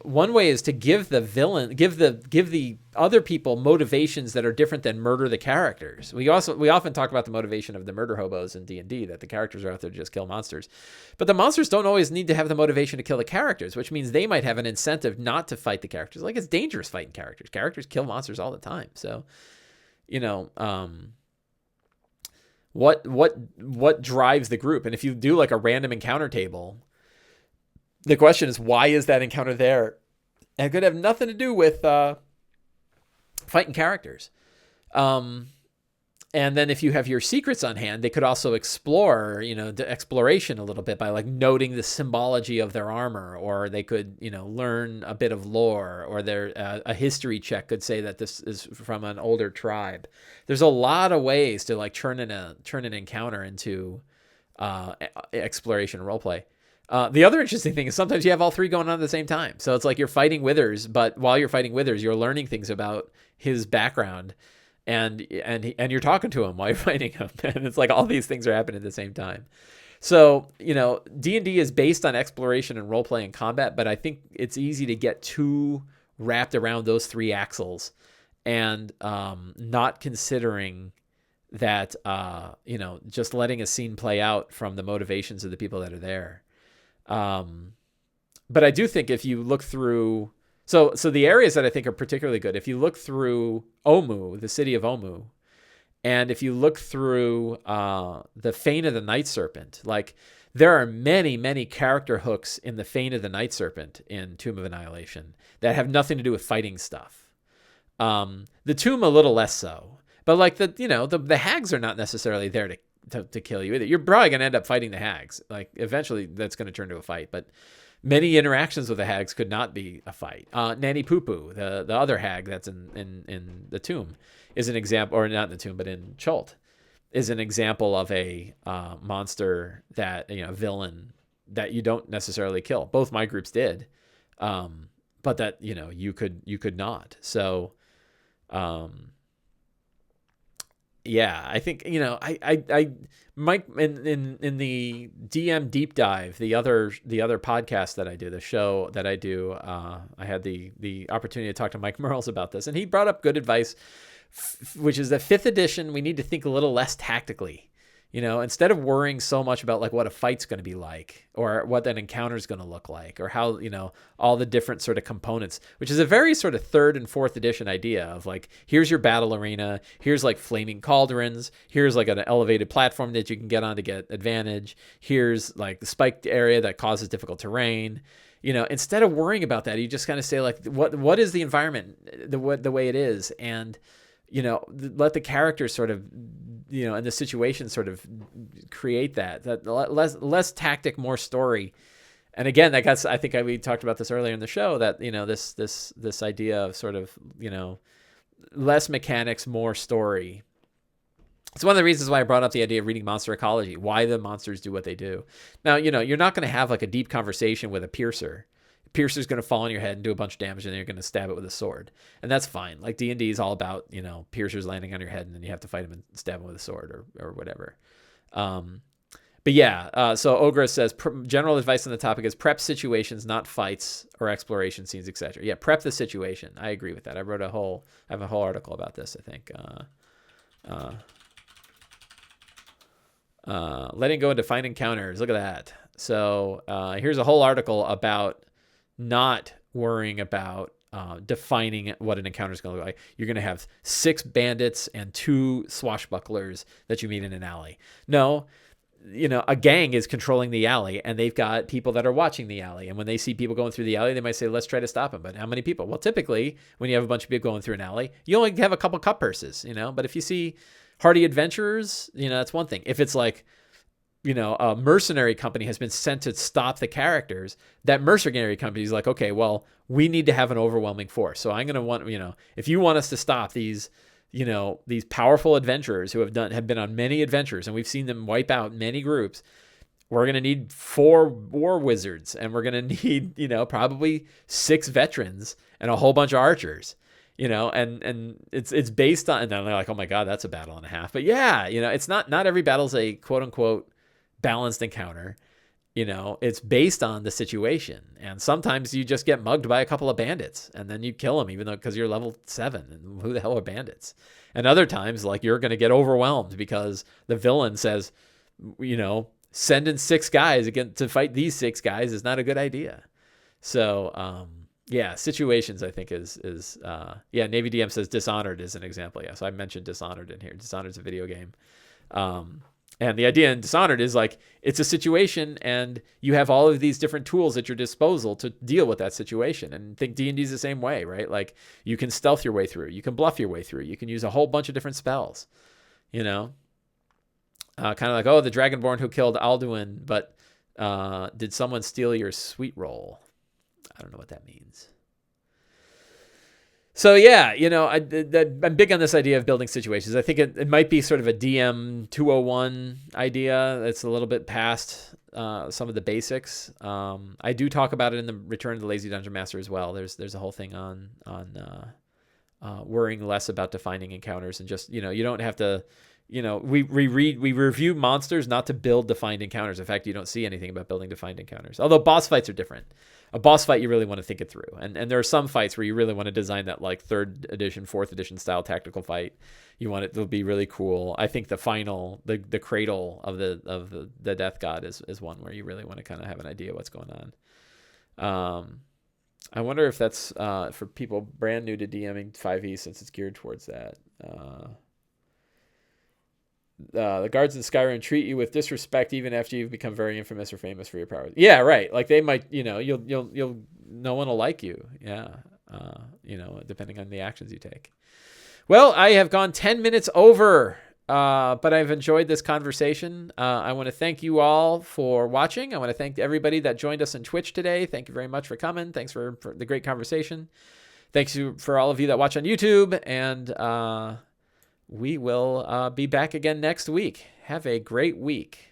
one way is to give the villain, give the other people motivations that are different than murder the characters. We often talk about the motivation of the murder hobos in D&D, that the characters are out there to just kill monsters, but the monsters don't always need to have the motivation to kill the characters, which means they might have an incentive not to fight the characters. Like, it's dangerous fighting characters. Characters kill monsters all the time. So, what drives the group? And if you do like a random encounter table, the question is, why is that encounter there? And it could have nothing to do with fighting characters. And then if you have your secrets on hand, they could also explore, the exploration a little bit by like noting the symbology of their armor, or they could, learn a bit of lore, or a history check could say that this is from an older tribe. There's a lot of ways to like turn an encounter into exploration roleplay. The other interesting thing is sometimes you have all three going on at the same time. So it's like you're fighting Withers, but while you're fighting Withers, you're learning things about his background, and you're talking to him while you're fighting him. And it's like all these things are happening at the same time. So, D&D is based on exploration and roleplay and combat, but I think it's easy to get too wrapped around those three axles and not considering that, just letting a scene play out from the motivations of the people that are there. But I do think if you look through, so the areas that I think are particularly good, if you look through Omu, the city of Omu, and if you look through the Fane of the Night Serpent, like there are many, many character hooks in the Fane of the Night Serpent in Tomb of Annihilation that have nothing to do with fighting stuff. The Tomb a little less so, but like the hags are not necessarily there to kill you either. You're probably going to end up fighting the hags. Like eventually that's going to turn to a fight, but many interactions with the hags could not be a fight. Nanny Poo Poo, the other hag that's in the tomb, is an example, or not in the tomb, but in Chult, is an example of a monster that, villain that you don't necessarily kill. Both my groups did, but that, you could not. So, yeah, I think, Mike in the DM deep dive, the other podcast that I do, the show that I do, I had the opportunity to talk to Mike Merles about this, and he brought up good advice, which is that 5th edition, we need to think a little less tactically. Instead of worrying so much about like what a fight's going to be like, or what that encounter is going to look like, or how, all the different sort of components, which is a very sort of 3rd and 4th edition idea of like, here's your battle arena, here's like flaming cauldrons, here's like an elevated platform that you can get on to get advantage, here's like the spiked area that causes difficult terrain. Instead of worrying about that, you just kind of say like, what is the environment, the way it is, and let the characters sort of, and the situation sort of create that less tactic, more story. And again, I think we talked about this earlier in the show, that, this idea of sort of, less mechanics, more story. It's one of the reasons why I brought up the idea of reading monster ecology, why the monsters do what they do. Now, you're not going to have like a deep conversation with a piercer. Piercer's going to fall on your head and do a bunch of damage, and then you're going to stab it with a sword. And that's fine. Like D&D is all about, piercers landing on your head, and then you have to fight him and stab him with a sword or whatever. But yeah, so Ogra says, general advice on the topic is prep situations, not fights or exploration scenes, etc. Yeah, prep the situation. I agree with that. I have a whole article about this, I think. Letting go and define encounters. Look at that. So here's a whole article about not worrying about defining what an encounter is going to look like. You're going to have 6 bandits and 2 swashbucklers that you meet in an alley. No, a gang is controlling the alley, and they've got people that are watching the alley. And when they see people going through the alley, they might say, let's try to stop them. But how many people? Well, typically, when you have a bunch of people going through an alley, you only have a couple cup purses, But if you see hardy adventurers, that's one thing. If it's like, a mercenary company has been sent to stop the characters, that mercenary company is like, okay, well, we need to have an overwhelming force. So I'm going to want, if you want us to stop these, these powerful adventurers who have been on many adventures, and we've seen them wipe out many groups, we're going to need 4 war wizards, and we're going to need, probably 6 veterans and a whole bunch of archers. and it's based on, and then they're like, oh my God, that's a battle and a half. But yeah, it's not every battle's a quote unquote balanced encounter. It's based on the situation. And sometimes you just get mugged by a couple of bandits and then you kill them, even though, because you're level 7 and who the hell are bandits? And other times, like, you're going to get overwhelmed because the villain says, sending 6 guys again to fight these 6 guys is not a good idea. So, yeah, situations, I think is Navy DM says Dishonored is an example. Yeah. So I mentioned Dishonored in here. Dishonored is a video game. And the idea in Dishonored is like, it's a situation and you have all of these different tools at your disposal to deal with that situation. And I think D&D is the same way, right? Like, you can stealth your way through, you can bluff your way through, you can use a whole bunch of different spells, kind of like, oh, the Dragonborn who killed Alduin, but did someone steal your sweet roll? I don't know what that means. So yeah, I'm big on this idea of building situations. I think it might be sort of a DM 201 idea. It's a little bit past some of the basics. I do talk about it in the Return of the Lazy Dungeon Master as well. There's a whole thing on worrying less about defining encounters and just, you don't have to, we review monsters not to build defined encounters. In fact, you don't see anything about building defined encounters. Although boss fights are different. A boss fight, you really want to think it through. And there are some fights where you really want to design that like 3rd edition, 4th edition style tactical fight. You want it to be really cool. I think the final, the cradle of the Death God is one where you really want to kind of have an idea what's going on. I wonder if that's for people brand new to DMing 5e, since it's geared towards that. The guards in Skyrim treat you with disrespect even after you've become very infamous or famous for your powers. Yeah, right. Like, they might, you'll no one will like you. Yeah. Depending on the actions you take. Well, I have gone 10 minutes over, but I've enjoyed this conversation. I want to thank you all for watching. I want to thank everybody that joined us on Twitch today. Thank you very much for coming. Thanks for the great conversation. Thanks for all of you that watch on YouTube, and we will be back again next week. Have a great week.